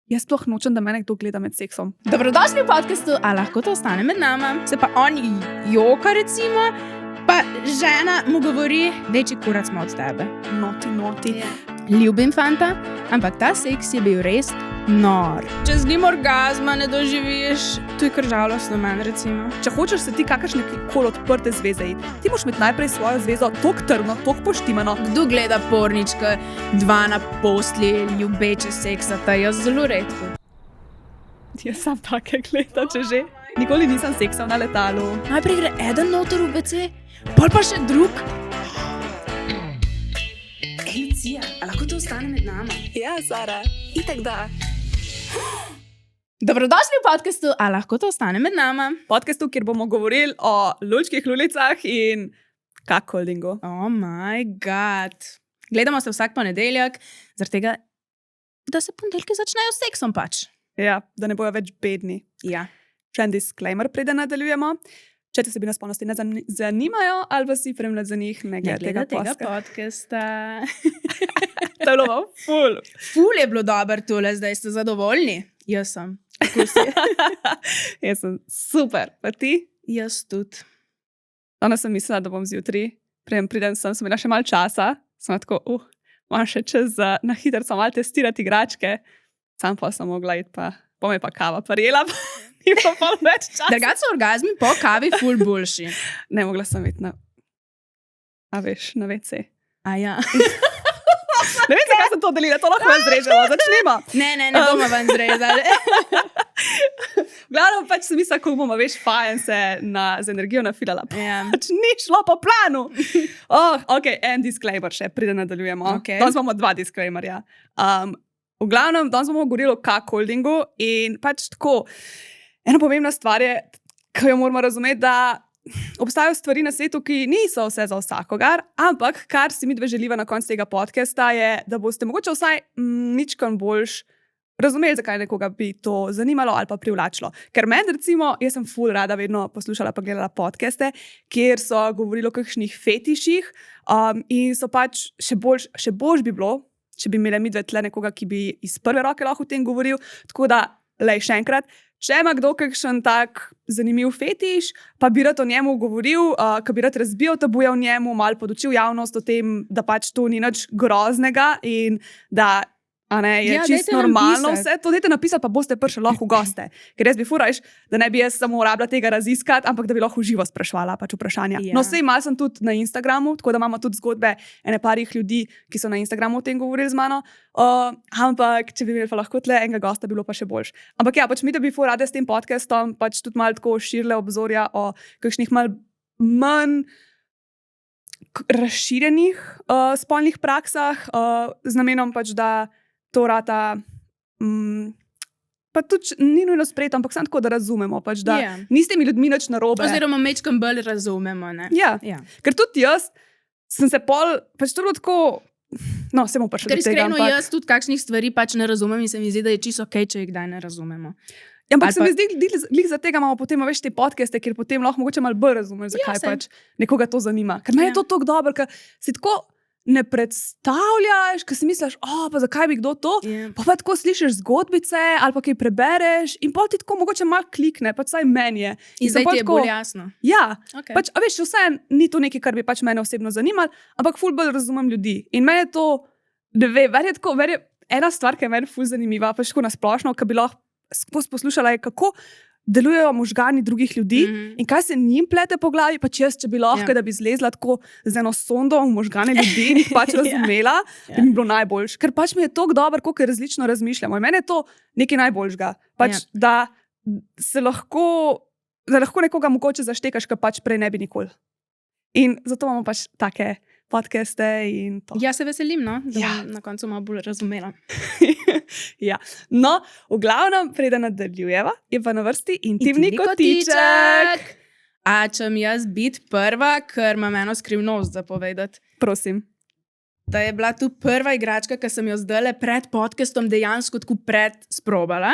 Jaz sploh nočem, da me nekdo gleda med seksom. Dobrodošli v podcastu, a lahko to ostane med nama. Se pa on joka, recimo, pa žena mu govori, večji kurac smo od tebe. Noti. Ljubim fanta, ampak ta seks je bil res nor. Če z njim orgazma ne doživiš, to je kar žalostno meni, recimo. Če hočeš se ti kakršne koli odprte zveze iti, ti moraš imeti najprej svojo zvezo tok trdno, tok poštimano. Kdo gleda pornička, 2 na postli, ljubeče seksata, jaz zelo redko. Jaz sam take gledam, če že. Nikoli nisem seksal na letalu. Najprej gre eden noter v WC, pol pa še drug. Ej, Lucija, a lahko to ostane med nama? Ja, Sara, itak da. Dobrodošli v podcastu, a lahko to ostane med nama? Podcastu, kjer bomo govorili o lučkih lulicah in cuckoldingu. Oh my god. Gledamo se vsak ponedeljek, zaradi tega, da se ponedeljki začnejo s seksom pač. Ja, da ne bojo več bedni. Ja. Še en disclaimer, preden nadaljujemo. Če te sebina spolnosti ne zanimajo, ali pa si premlad za njih, ne gleda tega podcasta. To je bilo ful. Ful je bilo dober tole, zdaj ste zadovoljni? Jaz sem. Kako si? Jaz sem super. Pa ti? Jaz tudi. Danes sem mislila, da bom zjutri. Preden sem imela še malo časa. Sem tako, moram še čez na hitrico malo testirati igračke. Sam pa sem mogla iti, pa bom je pa kava parjela. Ni pa pol več časa. Drugače so orgazmi po kavi ful boljši. Ne, mogla sem iti na WC. A ja. Ne vem, zakaj sem to delila, to lahko ven zrežemo. Začnimo. Ne bomo ven zrezali. Glavno pač sem mislila, kako bomo, fajn se z energijo nafilala. Ja. Pač ni šlo po planu. Ok, en disclaimer še, preden nadaljujemo. Okay. Danes imamo 2 disclaimerja. V glavnem, danes bomo govorili o cuckoldingu in pač tako, ena pomembna stvar je, ki jo moramo razumeti, da obstajajo stvari na svetu, ki niso vse za vsakogar, ampak kar si midve želiva na koncu tega podcasta je, da boste mogoče vsaj ničkan boljš razumeli, zakaj nekoga bi to zanimalo ali pa privlačilo. Ker meni, recimo, jaz sem ful rada vedno poslušala pa gledala podcaste, kjer so govorili o kakšnih fetiših in so pač še boljš bi bilo, če bi imeli midve tle nekoga, ki bi iz prve roke lahko o tem govoril. Tako da, še enkrat, če ima kdo kakšen tak zanimiv fetiš, pa bi rad o njemu govoril, ki bi rad razbijal tabuje o njemu, malo podučil javnost o tem, da pač to ni nič groznega in da je čisto normalno vse. To dajte napisati, pa boste prišli lahko v goste. Ker jaz bi furajš, da ne bi jaz samo rabila tega raziskati, ampak da bi lahko živo spraševala pač vprašanja. Ja. No, sej malo sem tudi na Instagramu, tako da imamo tudi zgodbe ene parih ljudi, ki so na Instagramu o tem govorili z mano. Ampak, če bi imeli pa lahko tle enega gosta, bi bilo pa še boljš. Ampak ja, pač mi, da bi ful rade s tem podcastom pač tudi malo tako širile obzorja o kakšnih malo manj razširjenih spolnih praksah, z namenom pač, da to rata, pa tudi ni nujno sprejeto, ampak samo tako, da razumemo, pač, da ni s temi ljudmi nič narobe. Oziroma mečkam bolj razumemo, ne? Ja. Ker tudi jaz sem se pol, pač to bilo tako, no, se bom prišla do tega. Ker iskreno jaz tudi kakšnih stvari pač ne razumem in se mi zdi, da je čisto okej, če jih kdaj ne razumemo. Ja, ampak se mi zdi, glih za tega imamo potem te podcaste, kjer potem lahko mogoče malo bolj razumeš, zakaj pač nekoga to zanima. Ker meni je to tako dobro, ker si tako ne predstavljaš, ker si misliš, pa zakaj bi kdo to? Pa tako slišiš zgodbice ali pa kaj prebereš in pol ti tako mogoče malo klikne, pač saj meni je. In zdaj ti je bolj jasno. Ja, okay. Pač, a veš, vse ni to nekaj, kar bi pač mene osebno zanimalo, ampak ful bolj razumem ljudi. In meni je to, ena stvar, ki je meni ful zanimiva, pač tako nasplošno, ki bi lahko poslušala, je kako delujejo možgani drugih ljudi in kaj se njim plete po glavi, pač jaz, če bi lahko, da bi zlezla tako z eno sondo v možgane ljudi in jih pač razumela, bi mi bilo najboljš. Ker pač mi je toliko dobro, koliko različno razmišljamo. In meni je to nekaj najboljšega. Pač, da lahko nekoga mogoče zaštekaš, kar pač prej ne bi nikoli. In zato imamo pač take podcaste in to. Ja, se veselim, no? Da bom na koncu malo bolj razumela. Ja. No, v glavnem, preden nadaljujeva, je pa na vrsti intimni kotiček. A čem jaz biti prva, ker imam eno skrivnost za povedati? Prosim. Da je bila tu prva igračka, ki sem jo zdajle pred podcastom dejansko tako sprobala,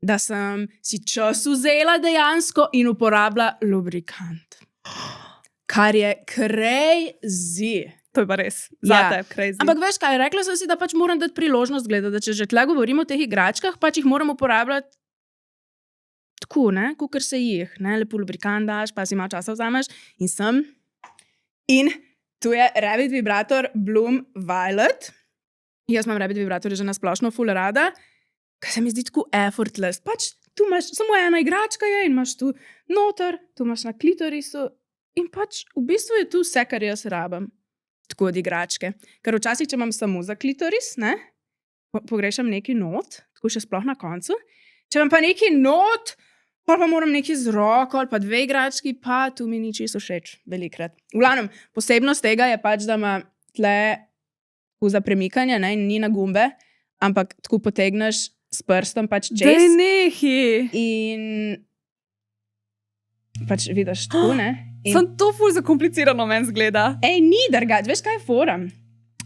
da sem si čas vzela dejansko in uporabila lubrikant. Kar je crazy. To je pa res. Ja. Zate, crazy. Ampak veš kaj, rekla sem si, da pač moram dati priložnost gledati, da če že tle govorimo o teh igračkah, pač jih moram uporabljati tako, ne, kakor se jih, ne, lepo lubrikant daš, pa si malo časa vzameš in sem. In tu je Rabbit vibrator Bloom Violet. Jaz imam Rabbit vibratorje že na splošno ful rada, ker se mi zdi tako effortless. Pač tu imaš samo ena igračka je in imaš tu noter, tu imaš na klitorisu in pač v bistvu je tu vse, kar jaz rabim. Tako od igračke. Ker včasih, če imam samo za klitoris, ne, pogrešam neki not, tako še sploh na koncu. Če imam pa neki not, pa moram neki z roko ali pa 2 igrački, pa tu mi ni čisto všeč velikrat. V glavnem, posebnost tega je pač, da ima tle za premikanje, ne, in ni na gumbe, ampak tako potegneš s prstom pač čez. Daj nehi. In pač vidiš tako, ne. Sem to ful zakomplicirano meni zgleda. Ej, ni drugače, veš kaj je fora?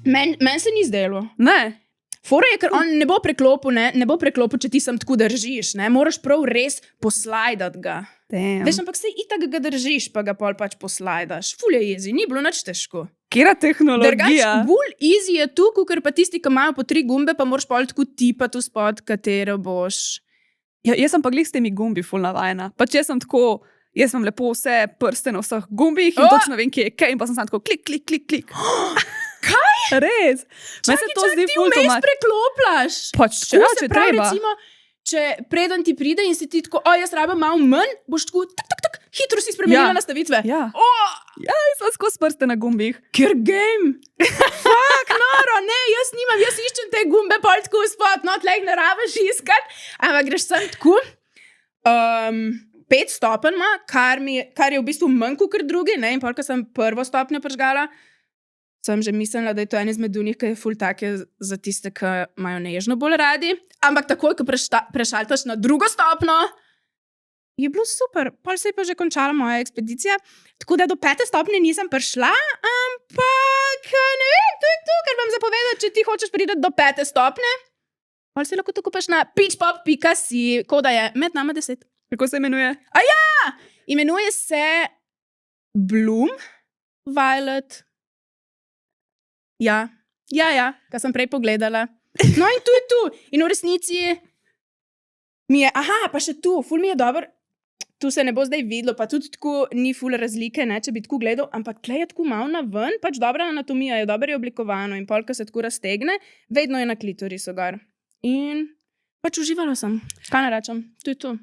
Meni se ni zdelo. Ne. Fora je, ker on ne bo preklopil, ne bo preklopil, če ti sam tako držiš, ne. Moraš prav res poslajdati ga. Damn. Veš, ampak se itak ga držiš, pa ga pol pač poslajdaš. Ful je easy, ni bilo nič težko. Kera tehnologija? Drugač, bolj easy je tu, ker pa tisti, ki imajo po 3 gumbe, pa moraš pol tako tipati spod, katero boš. Ja, jaz sem pa glih s temi gumbi ful navajena. Pač jaz sem tako, jaz sem lepo vse prste na vseh gumbih in točno vem, kje je kaj in pa sem sam tako klik, klik, klik, klik. Kaj? Res. Meni se to zdi ful ti vmes prekloplaš. Pač, Tako ja, se če pravi, treba. recimo, če preden ti pride in si ti tako, jaz rabim malo manj, boš tako, tak, hitro si spremenila nastavitve. Ja. Ja, jaz sem skozi prste na gumbih. Ker game. Fuck, noro, ne, jaz nimam, jaz iščem te gumbe pol tako spod, no, tleh ne rabiš iskat, ampak greš sem tako. 5 stopenj ima, kar je v bistvu manj kot drugi, ne, in pol, ko sem prvo stopnjo prižgala, sem že mislila, da je to en izmed unih, ki je ful take za tiste, ki imajo nežno bolj radi, ampak takoj, ko prešaltaš na drugo stopnjo, je bilo super. Pol se je pa že končala moja ekspedicija, tako da do 5. stopnje nisem prišla, ampak ne vem, to je to, kar vam zapovedati, če ti hočeš priti do 5. stopnje, pol se lahko to kupaš na pitchpop.si, koda je med nama 10. Kako se imenuje? Imenuje se Bloom Violet. Ja, kar sem prej pogledala. No in tu je tu. In v resnici mi je, pa še tu, ful mi je dober. Tu se ne bo zdaj videlo, pa tudi tako ni ful razlike, ne, če bi tako gledal, ampak tle je tako malo na ven, pač dobra anatomija je, dobro je oblikovano in pol, ko se tako raztegne, vedno je na klitorisu gor. In pač uživala sem. Kaj ne rečem? To je to.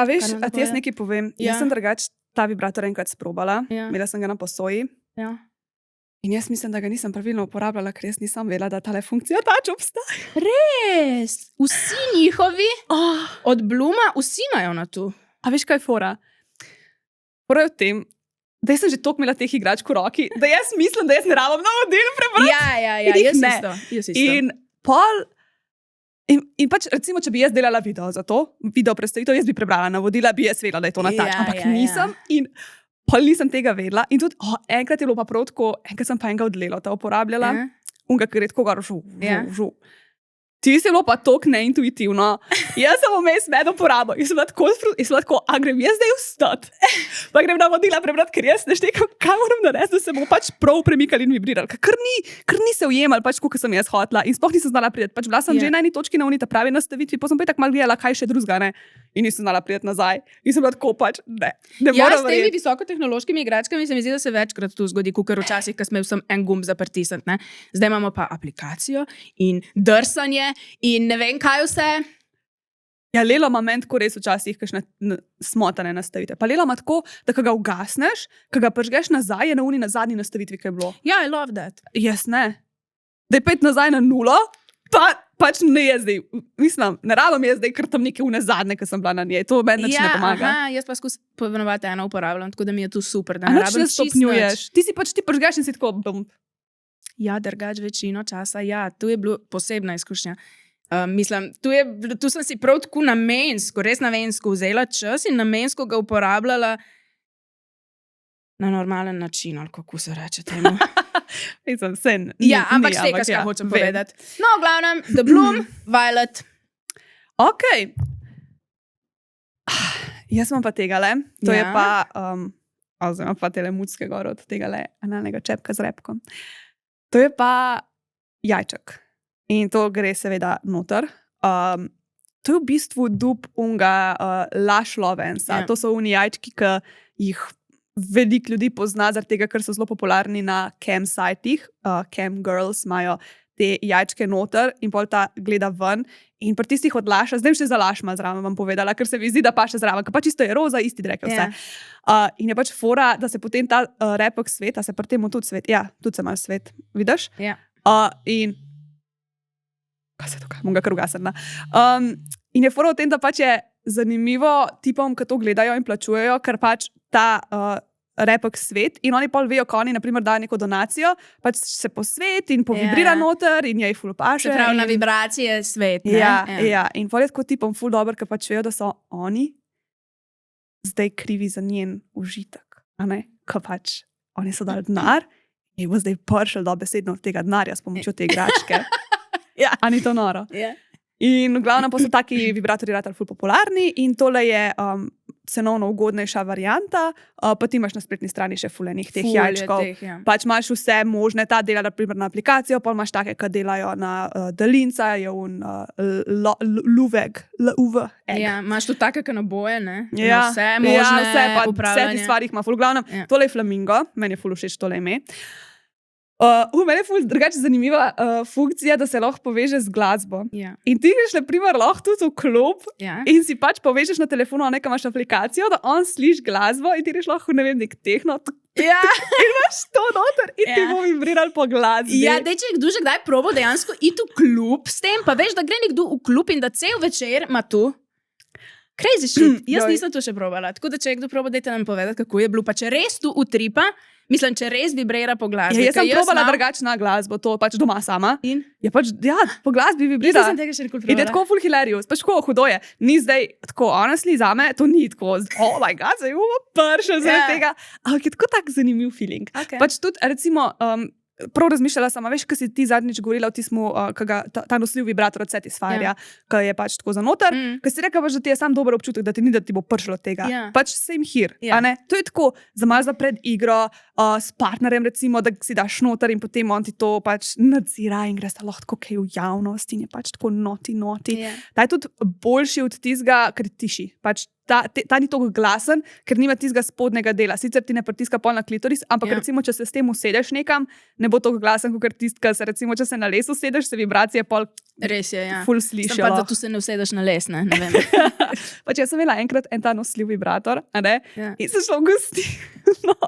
A veš, a ti jaz nekaj povem. Ja. Jaz sem drugač ta vibrator enkrat sprobala. Ja. Imela sem ga na posoji. Ja. In jaz mislim, da ga nisem pravilno uporabljala, ker jaz nisem vedela, da tale funkcija tač obstaja. Res, vsi njihovi od Blooma, vsi imajo na tu. A veš, kaj je fora? Fora je v tem, da jaz sem že toliko imela teh igračk v roki, da jaz mislim, da jaz ne rabim navodil prebrati. Ja, In jih jaz ne. isto. In pol... In pač, recimo, če bi jaz delala video za to, video predstavitev, jaz bi prebrala navodila, bi jaz vedela, da je to na tač, ampak nisem in pol nisem tega vedela. In tudi, enkrat je bilo pa prav tako, enkrat sem pa enega od Lelota uporabljala, unga, ker je tako gor žu. Ti si bilo pa toliko neintuitivno. Jaz sem vmes med uporabo in sem bila tako, a grem jaz zdaj vstati. Pa grem navodila prebrati, ker jaz ne štekam, kaj moram narediti, da se bo pač prav premikali in vibrirali. Ker ni se ujemali, pač kot sem jaz hotela in sploh nisem znala priti. Pač bila sem že na eni točki na unita pravi nastavitvi, pa sem pa tako malo gledala, kaj še drugega, ne. In nisem znala priti nazaj. In sem bila tako pač, ne moram s temi visokotehnološkimi igračkami se mi zdi, da se večkrat tu zgodi, kakor včasih, ko smo vsem en gumb zaprtisniti, ne. Zdaj imamo pa aplikacijo in drsanje in ne vem kaj vse. Ja, Lelo ima meni tako res včasih kakšne smotane nastavitve. Pa Lelo ima tako, da ko ga ugasneš, ko ga pržgeš nazaj, je na uni na zadnji nastavitvi, kaj je bilo. Ja, I love that. Jaz ne. Da je 5 nazaj na 0, pač ne je zdaj. Mislim, ne rabim je zdaj, ker tam neke une zadnje, ki sem bila na njej. To meni nič ne pomaga. Jaz pa skozi ponovati eno uporabljam, tako da mi je tu super. Da A ne nič rabim ne stopnjuješ. Ti si pač ti pržgeš in si tako bum. Ja, drugač večino časa, ja, tu je bilo posebna izkušnja. Mislim, tu sem si prav tako namensko, res namensko vzela čas in namensko ga uporabljala na normalen način, ali kako se reče temu. Mislim, sen. Ja, ampak štekaš, kaj hočem povedati. No, v glavnem, The Bloom Violet. Ok. Jaz imam pa tegale. To je pa, oziroma pa tele mucke gor od tegale analnega čepka z repkom. To je pa jajček. In to gre seveda noter. To je v bistvu dup unga Lush Lovensa. Ja. To so uni jajčki, ki jih veliko ljudi pozna, zaradi tega, ker so zelo popularni na campsitih. Camp girls imajo te jajčke noter in pol ta gleda ven. In pri tistih od Lasha, zdaj še za Lash malo zraven vam povedala, ker se mi zdi, da pa še zraven, ker pa čisto je roza, isti drek vse. In je pač fora, da se potem ta repek svet, a se pri temu tudi svet, ja, tudi se malo svet, vidiš? Ja. In kaj se dogaja, bom ga kar ugasnila. In je fora v tem, da pač je zanimivo tipom, ki to gledajo in plačujejo, ker pač ta repek svet in oni pol vejo, ko oni naprimer dajo neko donacijo, pač se posvet in povibrira noter in je jih ful paše. Se pravi, na vibracije svet, ne? Ja. In pol je tako tipom ful dober, ker pač vejo, da so oni zdaj krivi za njen užitek, a ne? Ker pač oni so dali denar in bo zdaj prišel dobesedno od tega denarja s pomočjo te igračke. Ja. A ni to noro? Ja. In v glavnem pa so taki vibratorji ratali ful popularni in tole je cenovno ugodnejša varianta, pa ti imaš na spletni strani še fulenih teh jajčkov. Pač imaš vse možne, ta dela naprimer na aplikacijo, pol imaš take, ki delajo na daljinca, je luveg. Ja, imaš tudi take, ki na boje, ne? Ja, vse možne vse, pa upravljanje. vse ti stvari ima ful. V glavnem, tole je flamingo, meni je ful všeč tole ime. Meni je ful drugače zanimiva funkcija, da se lahko poveže z glasbo. Ja. In ti greš naprimer lahko tudi v klub in si pač povežeš na telefonu, nekaj imaš aplikacijo, da on sliši glasbo in ti greš lahko, ne vem, nek tehno. Ja. In imaš to noter in ti bo vibrirali po glasbi. Ja, dej, če je kdo že kdaj probal dejansko iti v klub s tem, pa veš, da gre nekdo v klub in da cel večer ima tu. Crazy shit. Jaz nisem to še probala. Tako da, če je kdo probal, dajte nam povedati, kako je bilo. Pa če res tu utripa, mislim, če res vibrira po glasbi. Ja, jaz sem probala drugačna glasbo, to pač doma sama. In? Ja, pač, ja, po glasbi vibrira. Jaz sem tega še nikoli probala. In je tako full hilarious. Pač tako hudo je. Ni zdaj tako, honestly, zame, to ni tako, oh my god, zdaj bomo pršel zaradi tega. Ampak je tako tak zanimiv feeling. Okay. Pač tudi, recimo, prav razmišljala sama, veš, kaj si ti zadnjič govorila o tismu, ta nosljiv vibrator od Satisfyerja, ki je pač tako za noter, ker si rekla, da ti je sam dober občutek, da ti ni, da ti bo pršlo tega. Pač same here, a ne? To je tako, za malo za pred igro, s partnerjem recimo, da si daš noter in potem on ti to pač nadzira in greš lahko kaj v javnost in je pač tako noti. Ta je tudi boljši od tizga, ker tiši. Pač ta ni tako glasen, ker nima tistega spodnjega dela. Sicer ti ne pritiska pol na klitoris, ampak recimo, če se s tem usedeš nekam, ne bo tako glasen, kot tistka se recimo, če se na les usedeš, se vibracije pol res je, ja. Ful slišalo. Sem pa, da tu se ne usedeš na les, ne vem. Pač jaz sem imela enkrat en ta nosljiv vibrator, a ne? Ja. In se šlo v gostilno.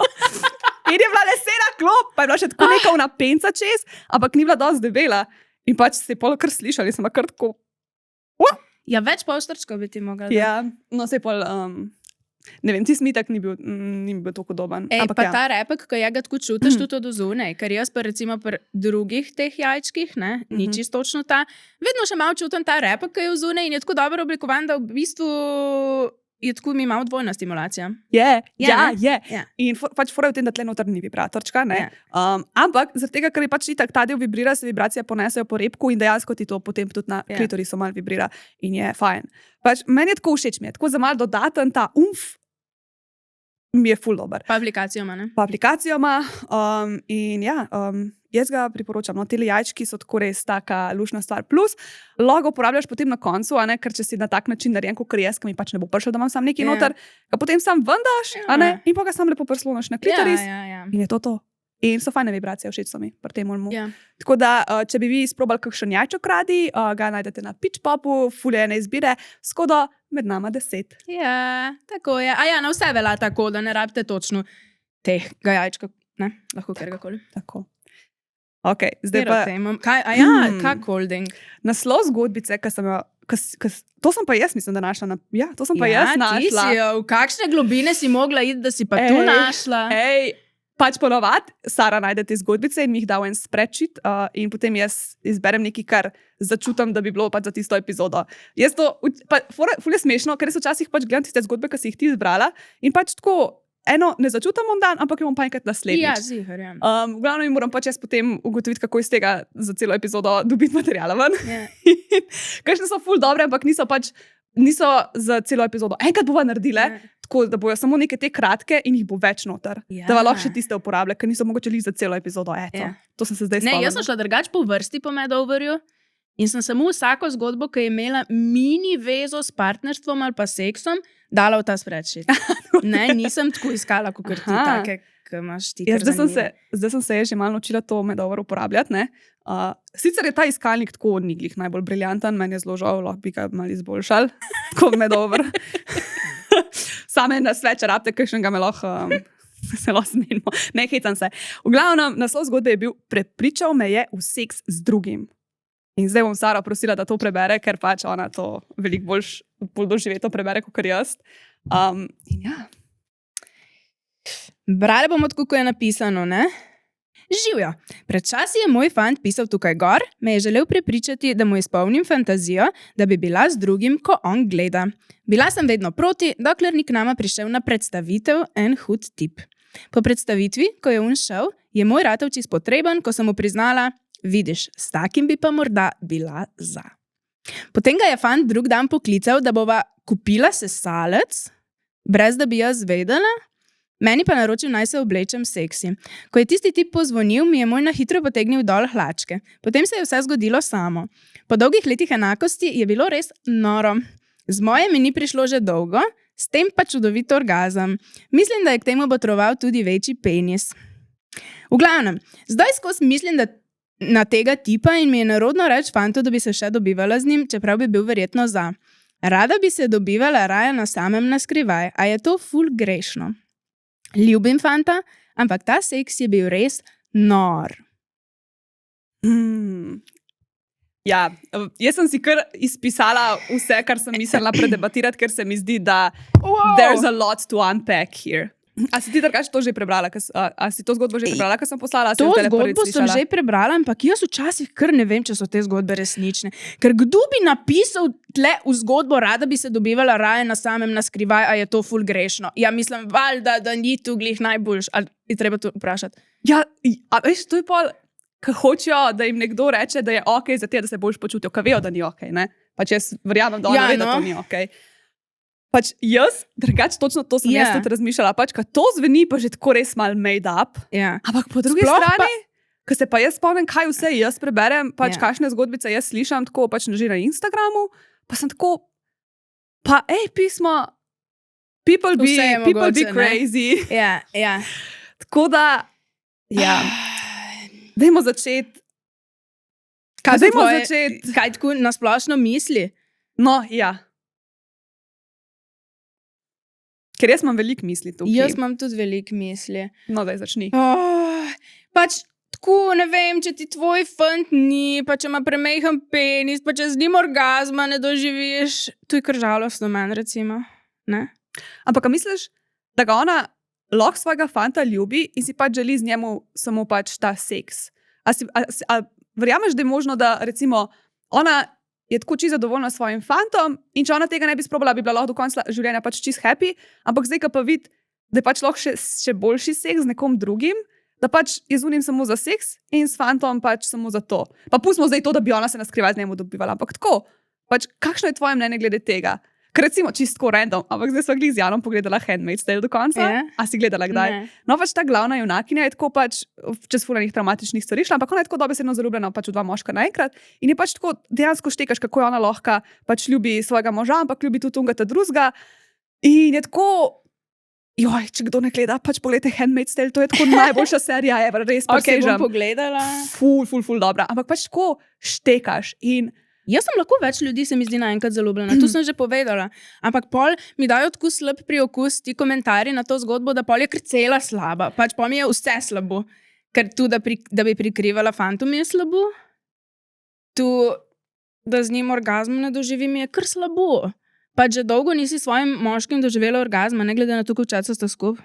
In je bila lesena klop, pa je bila še tako neka napenca čez, ampak ni bila dosti debela. In pač se je pol kar slišali, sem kar tako. Ja, več polstrčkov bi ti mogla. Ja, no se je pol, ne vem, ti smitek ni bil tako podoben. Ampak pa ta repek, ko je ga tako čutiš tudi od zunaj, ker jaz pa recimo pri drugih teh jajčkih, ne, ni čisto točno ta, vedno še malo čutim ta repek, ki je v zunaj in je tako dobro oblikovan, da v bistvu je tako mi malo dvojna stimulacija. Je. In pač fora je v tem, da tle noter ni vibratorčka, ne. Ampak zaradi tega, ker je pač itak ta del vibrira, se vibracije ponesejo po repku in dejansko ti to potem tudi na klitorisu malo vibrira in je fajn. Pač meni je tako všeč, mi je tako za malo dodaten ta mi je ful dober. Pa aplikacijo ima, ne? Pa aplikacijo ima in ja, jaz ga priporočam. No, tele jajčki so tako res taka lušna stvar. Plus, lahko uporabljaš potem na koncu, a ne, ker če si na tak način narejen, kot jaz, ki mi pač ne bo prišel, da imam sam nekaj noter, ga potem sam vendaš, a ne, in pa ga sam lepo prisloniš na klitoris. In je to. In so fajne vibracije, všeč so mi pri tem olmu. Tako da, če bi vi izprobali kakšen jajčok radi, ga najdete na Pitchpopu, ful je ene izbire, skoda med nama 10. Ja, tako je. A ja, na vse velja tako, da ne rabite točno tega jajčka, ne, lahko kjerkoli. Tako. Ok, zdaj pa... Kaj holding? Naslov zgodbice, ki sem jo... To sem pa jaz, mislim, da našla. Ja, to sem pa jaz našla. Ti si jo, v kakšne globine si mogla iti, da si pa tu našla? Pač ponovad, Sara najde te zgodbice in mi jih da v en spreadsheet in potem jaz izberem nekaj, kar začutam, da bi bilo pač za tisto epizodo. Jaz to, ful je smešno, ker so včasih pač gledam tiste zgodbe, ki si jih ti izbrala in pač tako, eno ne začutam on dan, ampak jo bom pa enkrat naslednjič. Ja, ziher, ja. V glavnem moram pač jaz potem ugotoviti, kako iz tega za celo epizodo dobiti materijala ven. Kakšne so ful dobre, ampak niso za celo epizodo. Enkrat bova naredile, tako da bojo samo neke te kratke in jih bo več noter. Ja. Da lahko še tiste uporablja, ker niso mogoče za celo epizodo. Ja. To sem se zdaj Ne, spomnila. jaz sem šla drugače po vrsti po Madoverju in sem samo vsako zgodbo, ki je imela mini vezo s partnerstvom ali pa seksom, dala v ta spreadsheet. Ne, nisem tako iskala, kot ti Aha. take, ki imaš ti. Ja, zdaj sem se že malo naučila to Madover uporabljati. Ne? Sicer je ta iskalnik tako niglih najbolj briljanten, meni je zelo žal, lahko bi ga malo izboljšali, kot Madover. Same na sve, če rabite, kakšnega me lahko se lahko zmenimo. Ne, hecam se. V glavnem, naslov zgodbe je bil Prepričal me je v seks z drugim. In zdaj bom Saro prosila, da to prebere, ker pač ona to veliko bolj doživeto prebere, kot jaz. In ja. Brali bomo tako, kot je napisano, ne? Živjo. Pred časi je moj fant pisal tukaj gor, me je želel prepričati, da mu izpolnim fantazijo, da bi bila z drugim, ko on gleda. Bila sem vedno proti, dokler ni k nama prišel na predstavitev en hud tip. Po predstavitvi, ko je on šel, je moj ratovčic potreben, ko sem mu priznala, vidiš, s takim bi pa morda bila za. Potem ga je fant drug dan poklical, da bova kupila sesalec, brez da bi jaz vedela, meni pa naročil, naj se oblečem seksi. Ko je tisti tip pozvonil, mi je moj na hitro potegnil dol hlačke. Potem se je vse zgodilo samo. Po dolgih letih enakosti je bilo res noro. Z moje mi ni prišlo že dolgo, s tem pa čudovit orgazem. Mislim, da je k temu botroval tudi večji penis. V glavnem, zdaj skozi mislim, da na tega tipa in mi je nerodno reči fantu, da bi se še dobivala z njim, čeprav bi bil verjetno za. Rada bi se dobivala raje na samem naskrivaj, a je to ful grešno. Ljubim fanta, ampak ta seks je bil res nor. Ja, jaz sem si kar izpisala vse, kar sem mislila predebatirati, ker se mi zdi, da there's a lot to unpack here. A si ti drugače to že prebrala? A si to zgodbo že prebrala, ko sem poslala? To zgodbo sem že prebrala, ampak jaz včasih kar ne vem, če so te zgodbe resnične. Ker kdo bi napisal tle v zgodbo, rada bi se dobivala raje na samem naskrivaj, a je to ful grešno? Ja, mislim, valjda, da ni tu glih najboljš. Ali je treba to vprašati? Ja, a veš, to je pol, ko hočejo, da jim nekdo reče, da je okej za te, da se boljš počutijo, ko vejo, da ni okej, ne? Pač jaz verjamem, da ona ve, da to ni okej. Pač jaz, drugače točno to sem jaz tudi razmišljala, pač, ka to zveni pa že tako res mal made up, ampak po drugi strani, ko se pa jaz spomnim, kaj vse jaz preberem, pač kakšne zgodbice jaz slišam, tako pač že na Instagramu, pa sem tako, pa pismo, people be crazy. Ja. Tako da, ja, dajmo začeti. Kaj tako nasplošno misli? No, ja. Ker jaz imam veliko misli tukaj. Jaz imam tudi veliko misli. No, daj začni. Pač tako, ne vem, če ti tvoj fant ni, pa če ima premejhen penis, pa če z njim orgazma ne doživiš, to je kar žalostno meni, recimo. Ne? Ampak misliš, da ga ona lahko svojega fanta ljubi in si pač želi z njemu samo pač ta seks? A verjameš, da je možno, da recimo ona je tako čisto zadovoljna s svojim fantom in če ona tega ne bi sprobala, bi bila lahko do konca življenja pač čisto happy, ampak zdaj, ko pa vidi, da je pač lahko še boljši seks z nekom drugim, da pač je z unim samo za seks in s fantom pač samo za to. Pa pustimo zdaj to, da bi ona se naskrivaj z njemu dobivala, ampak tako, pač kakšno je tvoje mnenje glede tega? Ker recimo čisto random, ampak zdaj sva z Janom pogledala Handmaid's Tale do konca. A si gledala kdaj? Ne. No, pač ta glavna junakinja je tako pač čez fulanih traumatičnih stvari šla, ampak ona je tako dobesedno zaljubljena pač v dva moška naenkrat in je pač tako dejansko štekaš, kako je ona lahko pač ljubi svojega moža, ampak ljubi tudi tungata drugega. In je tako, joj, če kdo ne gleda, pač pogledajte Handmaid's Tale, to je tako najboljša serija ever, res presežem. Bom pogledala. Ful dobra, ampak pač tako štekaš in jaz sem lahko več ljudi, se mi zdi naenkrat zaljubljena, to sem že povedala. Ampak pol mi dajo tako slab priokus ti komentarji na to zgodbo, da pol je kar cela slaba. Pač pol mi je vse slabo. Ker tu, da bi prikrivala fantom, je slabo. Tu, da z njim orgazm ne doživim, je kar slabo. Pač že dolgo nisi svojim moškim doživela orgazma, ne glede na to, koliko časa sta skupaj.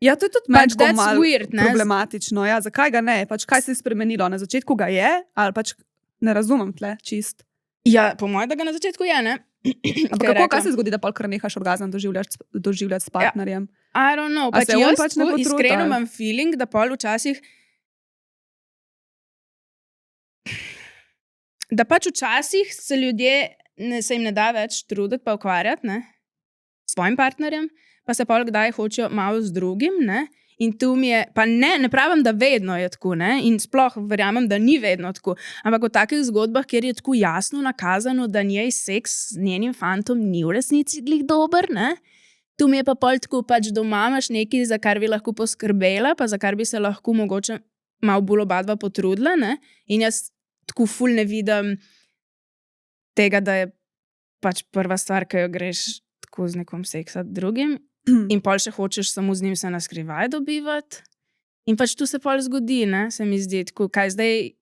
Ja, to je tudi Pač malo that's weird, ne? problematično. Ja, zakaj ga ne? Pač kaj se je spremenilo? Na začetku ga je, ali pač ne razumem tle, čist. Ja, po mojem, da ga na začetku je, ne? Ampak kako, kaj se zgodi, da pol kar nehaš orgazem doživljati s partnerjem? I don't know. A Pač se on jaz pač ne potrudi, iskreno ali? imam feeling, da pol včasih da pač včasih se ljudje se jim ne da več truditi pa ukvarjati, ne? svojim partnerjem, pa se pol kdaj hočejo malo z drugim, ne? In tu mi je, pa ne pravim, da vedno je tako, ne? In sploh verjamem, da ni vedno tako, ampak v takih zgodbah, kjer je tako jasno nakazano, da njej seks z njenim fantom ni v resnici glih dober, ne? Tu mi je pa pol tako, pač doma imaš nekaj, za kar bi lahko poskrbela, pa za kar bi se lahko mogoče malo bolj obadva potrudila, ne? In jaz tako ful ne vidim tega, da je pač prva stvar, ki jo greš tako z nekom seksati drugim, in pol še hočeš samo z njim se na skrivaj dobivati. In pač tu se pol zgodi, ne, se mi zdi, tako, kaj zdaj,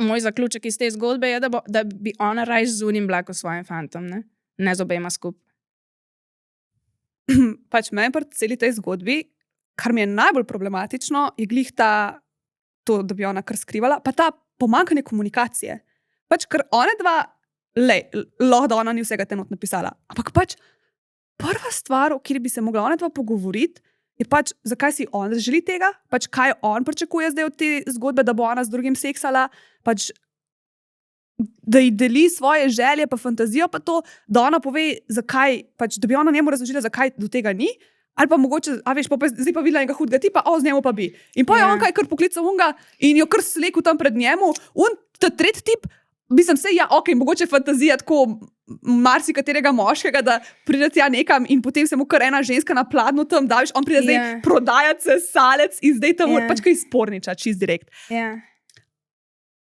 moj zaključek iz te zgodbe je, da bi ona raj z unim bila kot svojim fantom, ne z obema skupaj. Pač meni pri celi tej zgodbi, kar mi je najbolj problematično, je glih to, da bi ona kar skrivala, pa ta pomanjkanje komunikacije. Pač, ker one dva, lahko da ona ni vsega tenot napisala, ampak pač prva stvar, o kateri bi se mogla ona dva pogovoriti, je pač, zakaj si on želi tega, pač kaj on pričakuje zdaj od te zgodbe, da bo ona z drugim seksala, pač, da ji deli svoje želje pa fantazijo, pa to, da ona pove, zakaj, pač, da bi ona njemu razložila, zakaj do tega ni, ali pa mogoče, zdaj pa videla enega hudega tipa, z njemu pa bi. In pa je on kaj kar poklical unga in jo kar slekel tam pred njemu, ta tretji tip, mislim, mogoče fantazija tako marsikaterega moškega, da pride tja nekam in potem se mu kar ena ženska na pladnju tam da, on pride zdaj prodajati sesalec in zdaj tam pač kaj sporniča, čist direkt.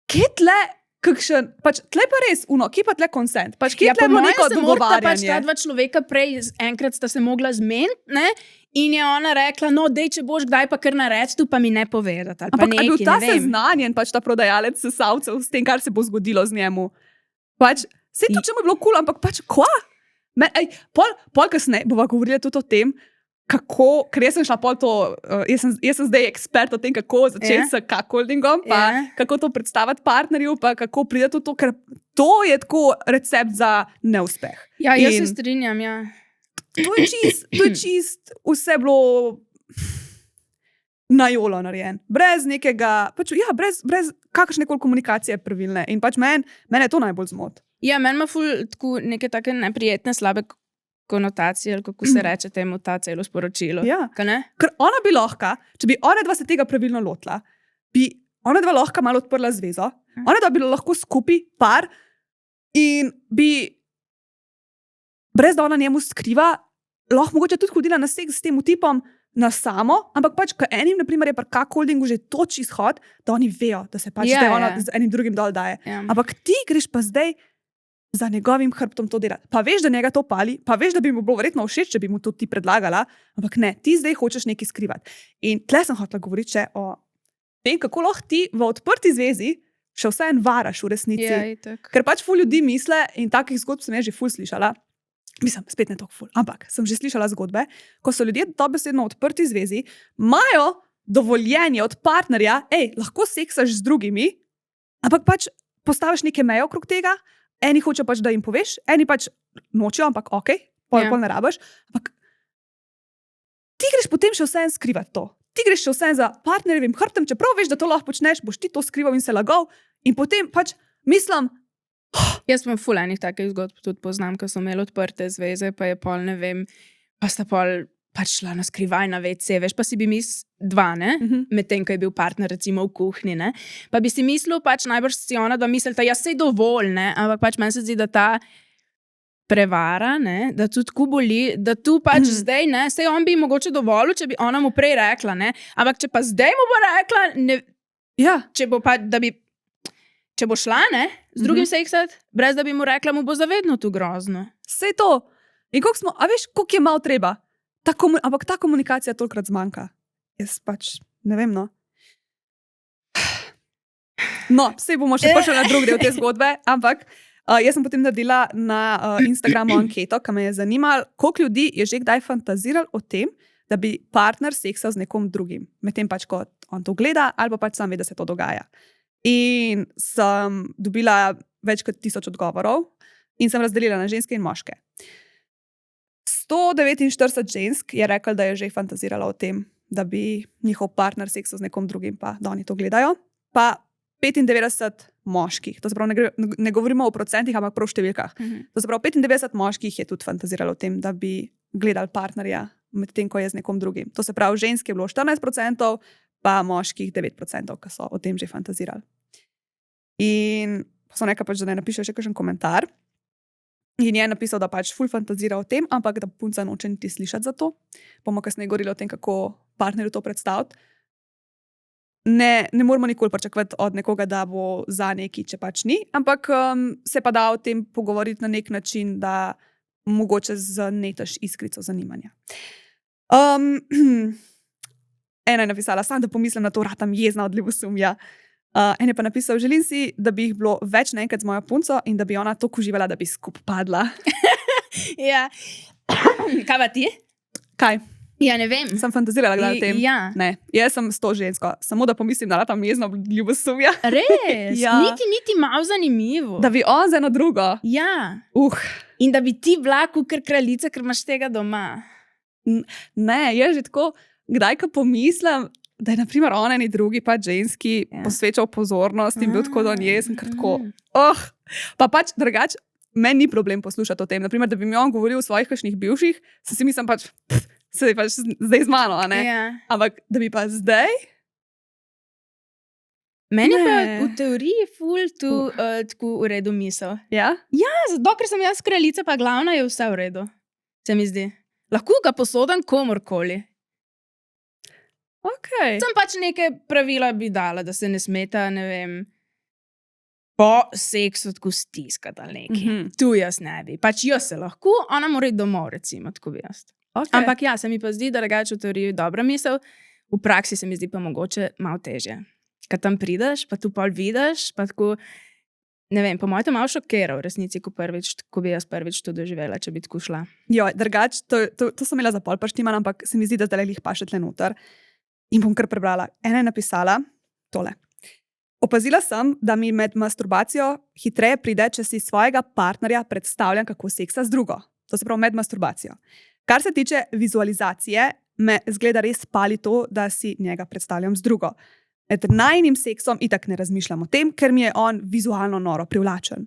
Kje tle, kakšen, pač tle pa res, kje pa tle consent? Pač kje tle bilo neko dogovarjanje? Pač ta dva človeka prej enkrat sta se mogla zmeniti, ne? In je ona rekla, no, dej, če boš kdaj pa kar narediti, tu pa mi ne povedati. Ampak je bil ta seznanjen, pač ta prodajalec sesalcev s tem, kar se bo zgodilo z njemu. Pač, sej to, če mu je bilo cool, ampak pač, kva? Pol kasneje bova govorila tudi o tem, kako, ker jaz sem šla pol to, jaz sem zdaj ekspert o tem, kako začeti s cuckoldingom, pa kako to predstaviti partnerju, pa kako pride to, ker to je tako recept za neuspeh. Ja, jaz se strinjam, ja. To je čist, vse bilo na jolo narejen. Brez nekega, pač, brez kakršnekoli komunikacije pravilne. In pač mene je to najbolj zmot. Ja, meni ima ful tako neke take neprijetne, slabe konotacije, ali kako se reče temu ta celo sporočilo. Ja, ne? Ker ona bi lahko, če bi ona dva se tega pravilno lotila, bi ona dva lahko malo odprla zvezo, ona dva bi lahko skupaj par in bi brez da ona njemu skriva, lahko mogoče tudi hodila na seks s tem tipom na samo, ampak pač, ko enim, naprimer, je pri cuckoldingu že toč izhod, da oni vejo, da se pač zdaj ona z enim drugim dol daje. Ampak ti greš pa zdaj za njegovim hrbtom to delati. Pa veš, da njega to pali, pa veš, da bi mu bilo verjetno všeč, če bi mu to ti predlagala, ampak ne, ti zdaj hočeš nekaj skrivati. In tle sem hotela govoriti še o tem, kako lahko ti v odprti zvezi še vse en varaš v resnici. Ker pač ful ljudi misle, in takih zgodb sem že ful slišala, mislim, spet ne toliko ful, ampak sem že slišala zgodbe, ko so ljudje dobesedno v odprti zvezi, imajo dovoljenje od partnerja, lahko seksaš z drugimi, ampak pač postaviš neke meje okrog tega, eni hoče pač, da jim poveš, eni pač nočejo, ampak pol ne rabiš, ampak ti greš potem še vse en skrivati to. Ti greš še vse za partnerjevim hrbtem, čeprav veš, da to lahko počneš, boš ti to skrival in se lagal in potem pač mislim, jaz sem ful enih takih zgodb tudi poznam, ko so imeli odprte zveze, pa je pol, ne vem, pa sta pol pač šla na skrivaj na WC, veš, pa si bi dva, ne, medtem, ko je bil partner recimo v kuhinji, ne, pa bi si mislil, pač najbrž si ona dva mislita, ja, sej dovolj, ne, ampak pač meni se zdi, da ta prevara, ne, da tu tako boli, da tu pač zdaj, ne, sej on bi mogoče dovolil, če bi ona mu prej rekla, ne, ampak če pa zdaj mu bo rekla, ne, če bo pa, da bi če bo šla, ne, z drugim seksati, brez da bi mu rekla, mu bo zavedno tu grozno. Sej to. In koliko smo, a veš, koliko je malo treba? Ampak ta komunikacija tolikrat zmanjka. Jaz pač, ne vem, no. No, sej bomo še prišli na drugi del te zgodbe, ampak jaz sem potem naredila na Instagramu anketo, ki me je zanimalo, koliko ljudi je že kdaj fantaziral o tem, da bi partner seksal z nekom drugim. Medtem pač, ko on to gleda, ali pa pač sam ve, da se to dogaja. In sem dobila več kot 1000 odgovorov in sem razdelila na ženske in moške. 149 žensk je rekla, da je že fantazirala o tem, da bi njihov partner seksal z nekom drugim, pa da oni to gledajo. Pa 95 moških, to se pravi, ne govorimo o procentih, ampak prav v številkah. To se pravi, 95 moških je tudi fantaziralo o tem, da bi gledali partnerja, medtem ko je z nekom drugim. To se pravi, žensk je bilo 14%, pa moških 9%, ki so o tem že fantazirali. In so nekaj pač, da ne napiše še kakšen komentar. In je napisal, da pač ful fantazira o tem, ampak da punca noče niti slišati za to. Bomo kasneje govorili o tem, kako partnerju to predstaviti. Ne moramo nikoli pričakovati od nekoga, da bo za neki, če pač ni, ampak se pa da o tem pogovoriti na nek način, da mogoče zanetaš iskrico zanimanja. Ena je napisala, sam da pomislim na to, ratam jezna od ljubosumja. En je pa napisal, želim si, da bi jih bilo več naenkrat z mojo punco in da bi ona toliko uživala, da bi skup padla. Ja. Kaj pa ti? Kaj? Ja, ne vem. Sem fantazirala glede tem. Ja. Ne, jaz sem s to žensko. Samo da pomislim, da ratam jezna od ljubosumja. Res? Ja. Niti malo zanimivo. Da bi on za eno drugo. Ja. In da bi ti bila kukar kraljica, ker imaš tega doma. Ne, je že tako, kdaj ko pomislim, da je naprimer on eni drugi pa ženski posvečal pozornost in bil tako do nje, sem kar tako. Pa pač drugače, meni ni problem poslušati o tem. Naprimer, da bi mi on govoril o svojih kakšnih bivših, se si mislim pač, se je pač zdaj z mano, a ne? Ja. Ampak da bi pa zdaj? Meni pa v teoriji ful tu tako v redu misel. Ja? Ja, zato ker sem jaz kraljica, pa glavna je vse v redu. Se mi zdi. Lahko ga posodam komorkoli. Okay. Sem pač neke pravila bi dala, da se ne smeta, ne vem, po seksu tako stiskati ali nekaj. Tu jaz ne bi. Pač jaz se lahko, ona mora iti domov, recimo, tako bi jaz. Okay. Ampak ja, se mi pa zdi, da drugače v teoriji dobra misel, v praksi se mi zdi pa mogoče malo težje. Kad tam prideš, pa tu pol vidiš, pa tako, ne vem, po mojem to malo šokiral v resnici, ko bi jaz prvič to doživela, če bi tako šla. Jo, drugače, to sem imela za pol paštiman, ampak se mi zdi, da zdaj lih pa še tle noter. In bom kar prebrala. Ena je napisala tole. Opazila sem, da mi med masturbacijo hitreje pride, če si svojega partnerja predstavljam kako seksa z drugo. To se pravi med masturbacijo. Kar se tiče vizualizacije, me zgleda res pali to, da si njega predstavljam z drugo. Med najnim seksom itak ne razmišljam o tem, ker mi je on vizualno noro privlačen.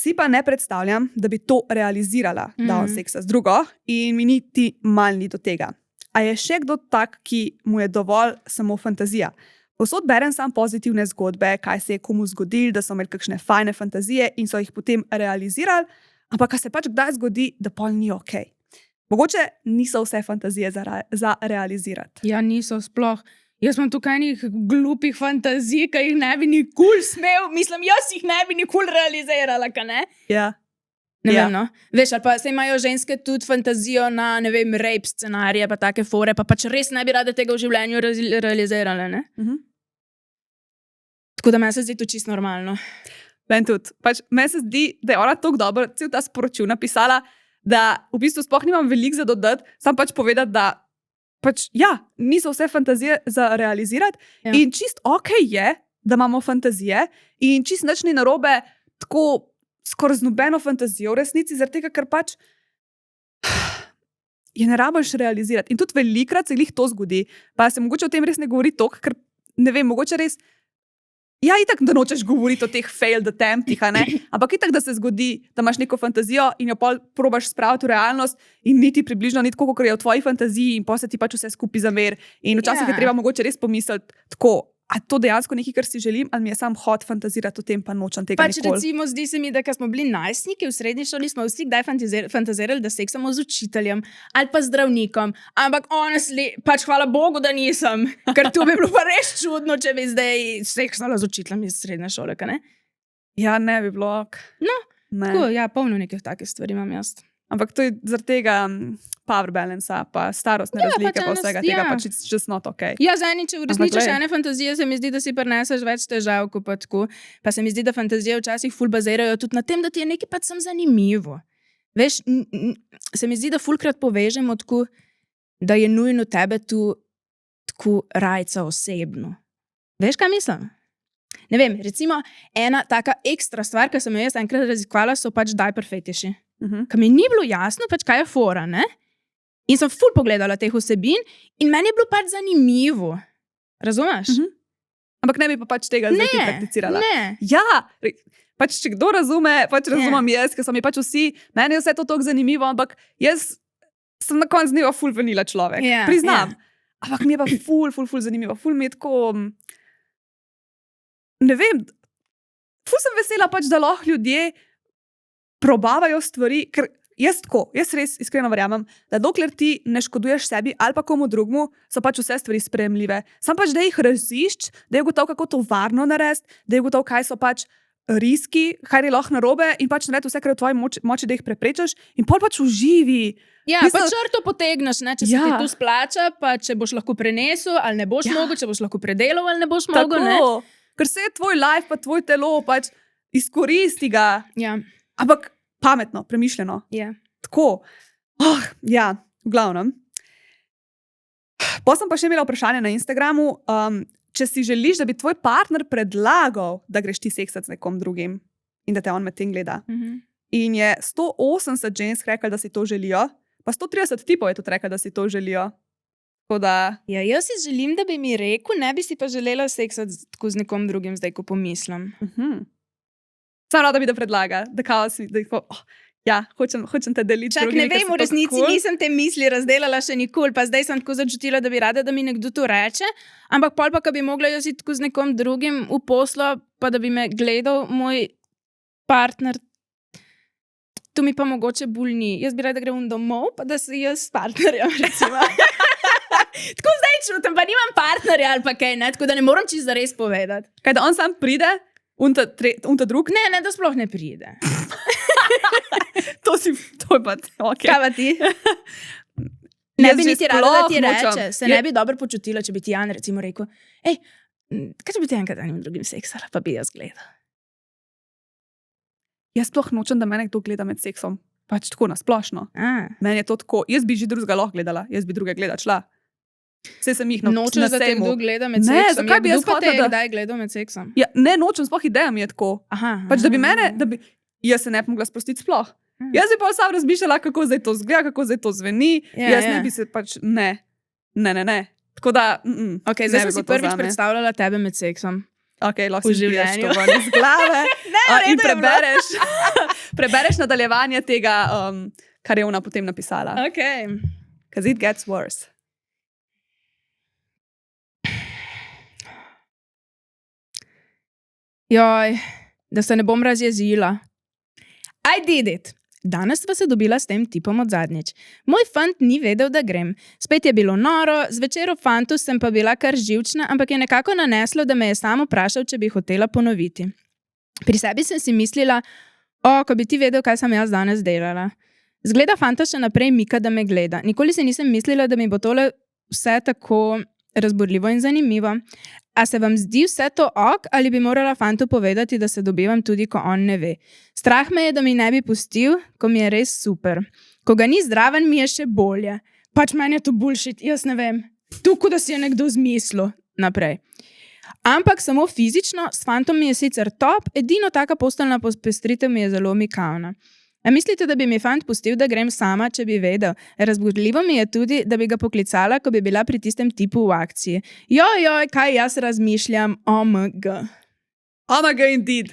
Si pa ne predstavljam, da bi to realizirala, da on seksa z drugo in mi niti mal ni do tega. A je še kdo tak, ki mu je dovolj samo fantazija? Povsod berem sam pozitivne zgodbe, kaj se je komu zgodilo, da so imeli kakšne fajne fantazije in so jih potem realizirali, ampak se pač kdaj zgodi, da pol ni ok. Mogoče niso vse fantazije za realizirati. Ja, niso sploh. Jaz imam tukaj enih glupih fantazij, ki jih ne bi nikoli smel, mislim, jaz jih ne bi nikoli realizirala, ka ne? Ja. Ne vem, no. Veš, ali pa se imajo ženske tudi fantazijo na, ne vem, rape scenarije, pa take fore, pa pač res ne bi rade tega v življenju realizirale, ne? Tako da meni se zdi to čisto normalno. Meni tudi. Pač meni se zdi, da je ona toliko dobro cel ta sporočil napisala, da v bistvu sploh nimam veliko za dodati, sam pač povedati, da pač, ja, niso vse fantazije za realizirati in čist ok je, da imamo fantazije in čist nič ni narobe tako skoraj z nobeno fantazijo v resnici, zaradi tega, ker pač je ne rabiš realizirati. In tudi velikrat se jih to zgodi. Pa se mogoče o tem res ne govori toliko, ker ne vem, mogoče res ja, itak, da nočeš govoriti o teh failed attemptih, ampak itak, da se zgodi, da imaš neko fantazijo in jo pol probaš spraviti v realnost in niti približno ni tako, kot je v tvoji fantaziji in potem se ti pač vse skupaj zamer. In včasih je treba mogoče res pomisliti tako, a to dejansko nekaj, kar si želim, ali mi je sam hod fantazirati o tem, pa nočem tega pač nikoli. Recimo, zdi se mi, da ko smo bili najstniki v srednji šoli, smo vsi kdaj fantazirali, da seksamo z učiteljem ali pa zdravnikom, ampak honestly, pač hvala Bogu, da nisem, ker to bi bilo pa res čudno, če bi zdaj seksala z učiteljem iz srednje šole, ka ne? Ja, ne bi bilo. No, tako, ja, polno nekih takih stvari imam jaz. Ampak to je zaradi tega power balance, pa starostne razlike, pa vsega tega, pač just not ok. Ja, za eni, če uresničiš ene fantazije, se mi zdi, da si prineseš več težav, kot pa tako. Pa se mi zdi, da fantazije včasih ful bazirajo tudi na tem, da ti je nekaj pač sem zanimivo. Veš, se mi zdi, da fulkrat povežemo tako, da je nujno tebe tu tako rajca osebno. Veš, kaj mislim? Ne vem, recimo, ena taka ekstra stvar, ki sem jo jaz enkrat raziskvala, so pač diaper fetiši. Ker mi ni bilo jasno, pač kaj je fora, ne? In sem ful pogledala teh vsebin in meni je bilo pač zanimivo. Razumeš? Ampak ne bi pa pač tega zdaj ti prakticirala. Ne. Ja, pač če kdo razume, pač razumem jaz, ker so mi pač vsi, meni je vse to toliko zanimivo, ampak jaz sem na koncu dneva ful vanila človek. Ja, Priznam. Ampak mi je pa ful zanimivo. Ful mi je tako, ne vem, ful sem vesela pač, da lahko ljudje probavajo stvari, ker jaz res iskreno verjamem, da dokler ti ne škoduješ sebi ali pa komu drugmu, so pač vse stvari sprejemljive. Sam pač, da jih razišč, da je gotovo, kako to varno narediti, da je gotovo, kaj so pač riski, kaj je lahko narobe in pač naredi vse, kar je v tvoji moči, da jih preprečiš in pol pač uživi. Ja, pa črto potegneš, ne? Če se ti to splača, pa če boš lahko prenesel ali ne boš mogel, če boš lahko predelal ali ne boš mogel. Tako, ker se je tvoj life, pa tvoj telo, pač izkoristi ga. Ja. Ampak pametno, premišljeno. Ja. Tako. Ja, v glavnem. Potem sem pa še imela vprašanje na Instagramu, če si želiš, da bi tvoj partner predlagal, da greš ti seksati z nekom drugim in da te on med tem gleda. In je 180 žensk rekli, da si to želijo, pa 130 tipov je tudi rekli, da si to želijo. Tako da... Ja, jaz si želim, da bi mi rekel, ne bi si pa želela seksati tako z nekom drugim, zdaj, ko pomislim. Sam rada bi da predlaga, da kao si, da ja, hočem te deliti. Čak, ne vem, v resnici nisem te misli razdelala še nikoli, pa zdaj sem tako začutila, da bi rada, da mi nekdo to reče, ampak pol pa, ko bi mogla jaz iti tako z nekom drugim v poslo, pa da bi me gledal moj partner, to mi pa mogoče bolj ni. Jaz bi rada, da grem domov, pa da se jaz s partnerjem, recimo. Tako zdaj čutim, pa nimam partnerja ali pa kaj, ne? Tako da ne moram čisto zares povedati. Kaj, da on sam pride, unta drug? Ne, da sploh ne pride. To je pa, ok. Kaj pa ti? Ne bi niti rada, da ti reče. Se ne bi dobro počutila, če bi ti Jan recimo rekel, kaj če bi ti enkrat enim drugim seksala, pa bi jaz gledal. Jaz sploh nočem, da mene kdo gleda med seksom. Pač tako nasplošno. Meni je to tako, jaz bi že drugega lahko gledala, jaz bi druge gledat šla. Vse sem jih nočeš, da te kdo gleda med seksom. Ne, zakaj bi jaz hotela, da... kdaj gledal med seksom? Ja, ne, nočem, sploh ideja mi je tako. Pač, da bi mene, jaz se ne bi mogla sprostiti sploh. Jaz bi pa sam razmišljala, kako zdaj to zgleda, kako zdaj to zveni. Jaz ne bi se pač, ne. Tako da, Ok, zdaj sem si prvič predstavljala tebe med seksom. Ok, lahko si življenje to ven iz glave. In prebereš nadaljevanje tega, kar je ona potem napisala. Ok. Because it gets worse. Joj, da se ne bom razjezila. I did it. Danes sva se dobila s tem tipom od zadnjič. Moj fant ni vedel, da grem. Spet je bilo noro, zvečer ob fantu sem pa bila kar živčna, ampak je nekako naneslo, da me je sam vprašal, če bi hotela ponoviti. Pri sebi sem si mislila, ko bi ti vedel, kaj sem jaz danes delala. Zgleda fanta še naprej mika, da me gleda. Nikoli se nisem mislila, da mi bo tole vse tako razburljivo in zanimivo. A se vam zdi vse to ok, ali bi morala fantu povedati, da se dobivam tudi, ko on ne ve? Strah me je, da mi ne bi pustil, ko mi je res super. Ko ga ni zdraven, mi je še bolje. Pač meni je to bullshit, jaz ne vem. Tukaj, da si je nekdo zmislil naprej. Ampak samo fizično, s fantom mi je sicer top, edino taka posteljna popestritev mi je zelo mikavna. A mislite, da bi mi fant pustil, da grem sama, če bi vedel? Razburljivo mi je tudi, da bi ga poklicala, ko bi bila pri tistem tipu v akciji. Joj, kaj jaz razmišljam, OMG. OMG indeed.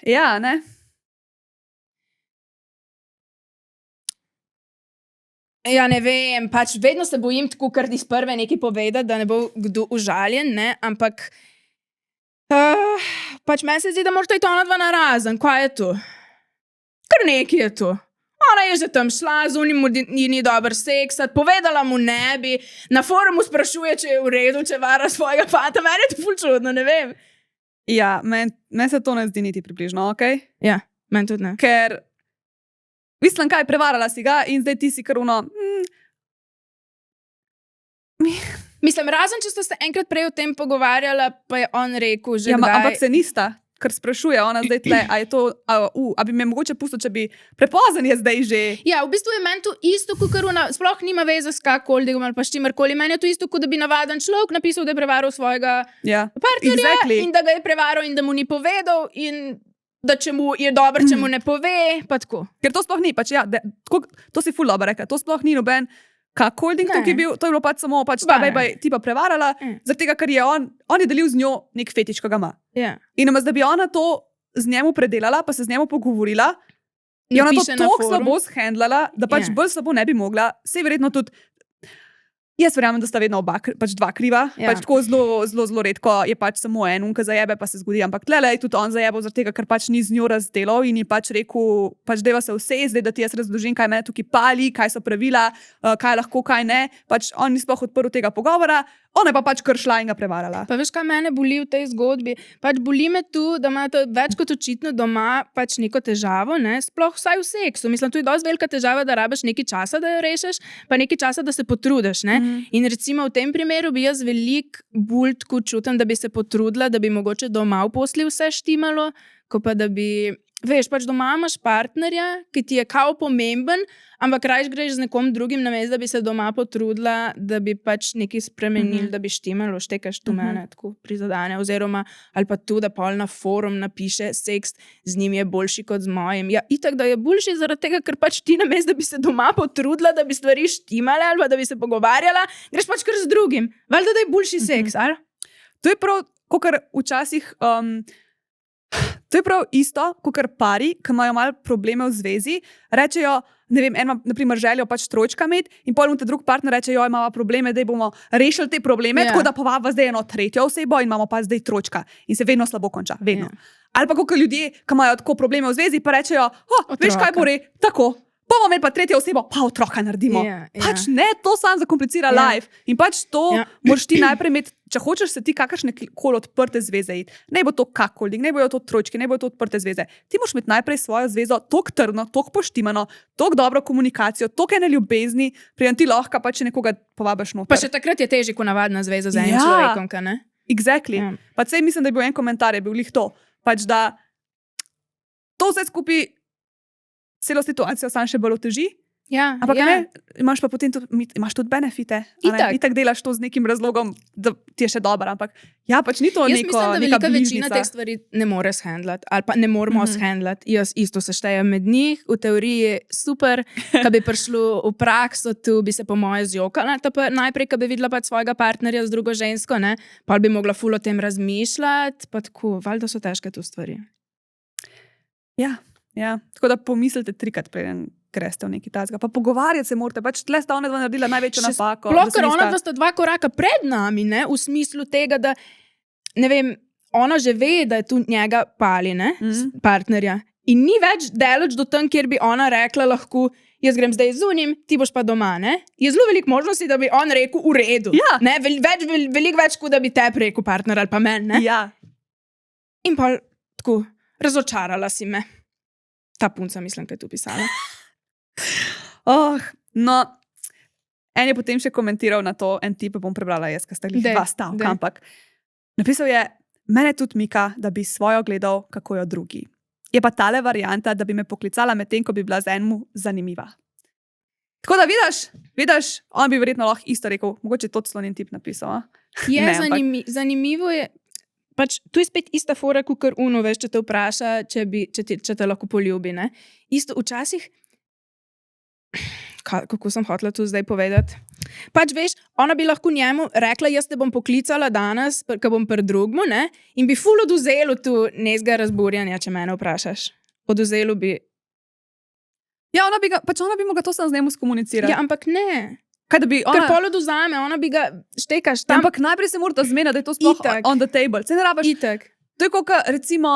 Ja, ne? Ja, ne vem, pač vedno se bojim tako, kar iz prve nekaj povedati, da ne bo kdo užaljen, ne, ampak... pač meni se zdi, da morate iti ona dva na razen. Kaj je to? Kar nekaj je to. Ona je že tam šla, z unim ni dober seksat, povedala mu ne bi, na forumu sprašuje, če je v redu, če vara svojega fanta. Meni je to ful čudno, ne vem. Ja, meni se to ne zdi niti približno, okej? Ja, meni tudi ne. Ker, mislim, kaj, prevarala si ga in zdaj ti si kar ono... Mislim, razen, če ste se enkrat prej o tem pogovarjala, pa je on rekel že kdaj... Ampak se nista, ker sprašuje ona zdaj tle, a je to, a bi me mogoče pustil, če bi prepozen je zdaj že. Ja, v bistvu je meni to isto, kot ona sploh nima veze s kakoldegom ali pa s čimerkoli. Meni je to isto, kot da bi navaden človek napisal, da je prevaral svojega partnerja in da ga je prevaral in da mu ni povedal in da če mu je dobro, če mu ne pove, pa tako. Ker to sploh ni, pač ja, to si ful dobro rekla, to sploh ni noben cuckolding, to je bilo pač samo, da je tipa prevarala, zaradi tega, ker je on je delil z njo nek fetič, ko ga ima. Yeah. In namaz, da bi ona to z njemu predelala, pa se z njemu pogovorila, je ona to napiše na tako forum. slabo shendlala, da pač Ja. bolj slabo ne bi mogla. Sej verjetno tudi. Jaz verjamem, da sta vedno pač dva kriva. Ja. Pač tako zelo redko je pač samo en, unka zajebe, pa se zgodi. Ampak tlele je tudi on zajebal zaradi tega, ker pač ni z njo razdelal in je pač rekel, pač deva se vse, zdaj da ti jaz razložim, kaj me tukaj pali, kaj so pravila, kaj lahko, kaj ne. Pač on ni sploh odprl tega pogovora, ona je pa pač kršla in ga prevarala. Pa veš, kaj mene boli v tej zgodbi? Pač boli me tu, da imate več kot očitno doma pač neko težavo, ne? Sploh vsaj v seksu. Mislim, tu je dosti velika težava, da rabiš nekaj časa, da jo rešiš, pa nekaj časa, da se potrudiš, ne? In recimo v tem primeru bi jaz veliko bolj tako čutim, da bi se potrudila, da bi mogoče doma v posli vse štimalo, ko pa da bi, veš, pač doma imaš partnerja, ki ti je kao pomemben, ampak rajš greš z nekom drugim namesto, da bi se doma potrudila, da bi pač nekaj spremenili, da bi štimalo, štekaš tu mene tako prizadene, oziroma ali pa tu, da pol na forum napiše, seks z njim je boljši kot z mojim. Ja, itak, da je boljši zaradi tega, ker pač ti namesto, da bi se doma potrudila, da bi stvari štimale ali pa da bi se pogovarjala, greš pač kar z drugim. Valjda, da je boljši seks, ali? To je prav, kakor včasih. To je prav isto, kot pari, ki imajo malo probleme v zvezi, rečejo, ne vem, eno, naprimer, želijo pač trojčka imeti, in pol mu ta drug partner reče, joj, imamo probleme, da bomo rešili te probleme, Ja. tako da povabimo zdaj eno tretjo osebo in imamo pa zdaj trojčka. In se vedno slabo konča, vedno. Ali pa kot ljudje, ki imajo tako probleme v zvezi, pa rečejo, veš kaj Otroka. bo tako. Bomo imeli pa tretjo osebo, pa otroka naredimo. Ja, ja. Pač ne, to sam zakomplicira Ja. life. In pač to Ja. moraš ti najprej imeti, če hočeš se ti kakršne koli odprte zveze iti. Ne bo to cuckolding, ne bojo to trojčki, ne bojo to odprte zveze. Ti moraš imeti najprej svojo zvezo tako trdno, tako poštimano, tako dobro komunikacijo, tako ene ljubezni, preden ti lahko pač nekoga povabiš noter. Pa še takrat je težje, kot navadna zveza z enim Ja. človekom, ka ne? Exactly. Ja. Pa sej mislim, da je bil en komentar, je bil lih to. Pač da to vse skupaj celo situacijo sam še bolj oteži. Ja, Ampak ja. ne, imaš pa potem tudi, imaš tudi benefite. a ne. Itak. Itak delaš to z nekim razlogom, da ti je še dobro. Ampak ja, pač ni to Jaz neko, mislim, da neka velika večina bližnjica. teh stvari ne more shendlati, ali pa ne moramo shendlati. Jaz isto seštejem med njih, v teoriji je super, ko bi prišlo v prakso, tu bi se po moje zjokala. Najprej, ko bi videla pač svojega partnerja z drugo žensko, ne, pa bi mogla ful o tem razmišljati, pa tako, valjda so težke tu stvari. Ja, tako da pomislite trikrat, preden greste v neki tasga. Pa pogovarjati se morate, pač tle sta ona dva naredila največjo napako. Sploh, da se ker ona nista- dva sta dva koraka pred nami, ne, v smislu tega, da ne vem, ona že ve, da je tu njega pali, ne, partnerja. In ni več daleč do tam, kjer bi ona rekla lahko, jaz grem zdaj z unim, ti boš pa doma, ne. Je zelo veliko možnosti, da bi on rekel v redu. Ja. Ne, veliko več, kot da bi te rekel partner ali pa meni, ne. Ja, In pa tako, razočarala si me. Ta punca, mislim, kaj je tu pisala. no, en je potem še komentiral na to, en tip bom prebrala jaz, ker sta jih Daj, dva stavka, daj. ampak napisal je, mene tudi mika, da bi svojo gledal, kako jo drugi. Je pa tale varianta, da bi me poklicala medtem, ko bi bila z enim zanimiva. Tako da vidiš, on bi verjetno lahko isto rekel, mogoče to celo njen tip napisal. A? Je Ne, ampak- zanimivo je, pač tu je spet ista fora, kot kar Uno, veš, če te vpraša, če te lahko poljubi. Ne? Isto včasih, kako sem hotela tu zdaj povedati. Pač veš, ona bi lahko njemu rekla, jaz te bom poklicala danes, ko bom pri drugmu, ne? In bi ful oduzelo tu nezga razburjanja, če mene vprašaš. Oduzelo bi. Ja, ona bi mogla to sam z njemu skomunicirati. Ja, ampak ne. Kaj da bi Ker ona... pol oduzame, ona bi ga štekaš tam. Ampak najprej se morate zmeniti, da je to sploh Itak. on the table. Se ne rabiš. Itak. To je kot recimo,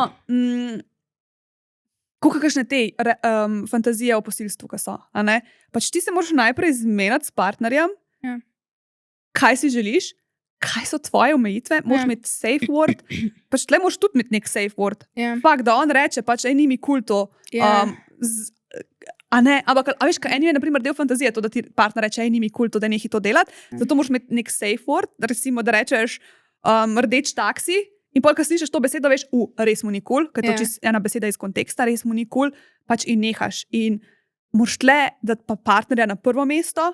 koliko kakšne te fantazije o posilstvu, ki so. a ne? Pač ti se moraš najprej zmeniti s partnerjem, Ja. kaj si želiš, kaj so tvoje omejitve, moraš imeti safe word. Pač tle moraš tudi imeti nek safe word. Ja. Fakt, da on reče, pač ni mi kul to. Ja. A ne, ampak a veš, kaj eni je na primer del fantazije, to, da ti partner reče, ni mi kul to, da nehi to delati. Zato moraš imeti nek safe word, recimo, da rečeš rdeč taksi. In pol, ko slišiš to besedo, veš, res mu ni kul, ker je to Ja. čisto ena beseda iz konteksta, res mu ni kul, pač in nehaš. In moraš tle dati pa partnerja na prvo mesto,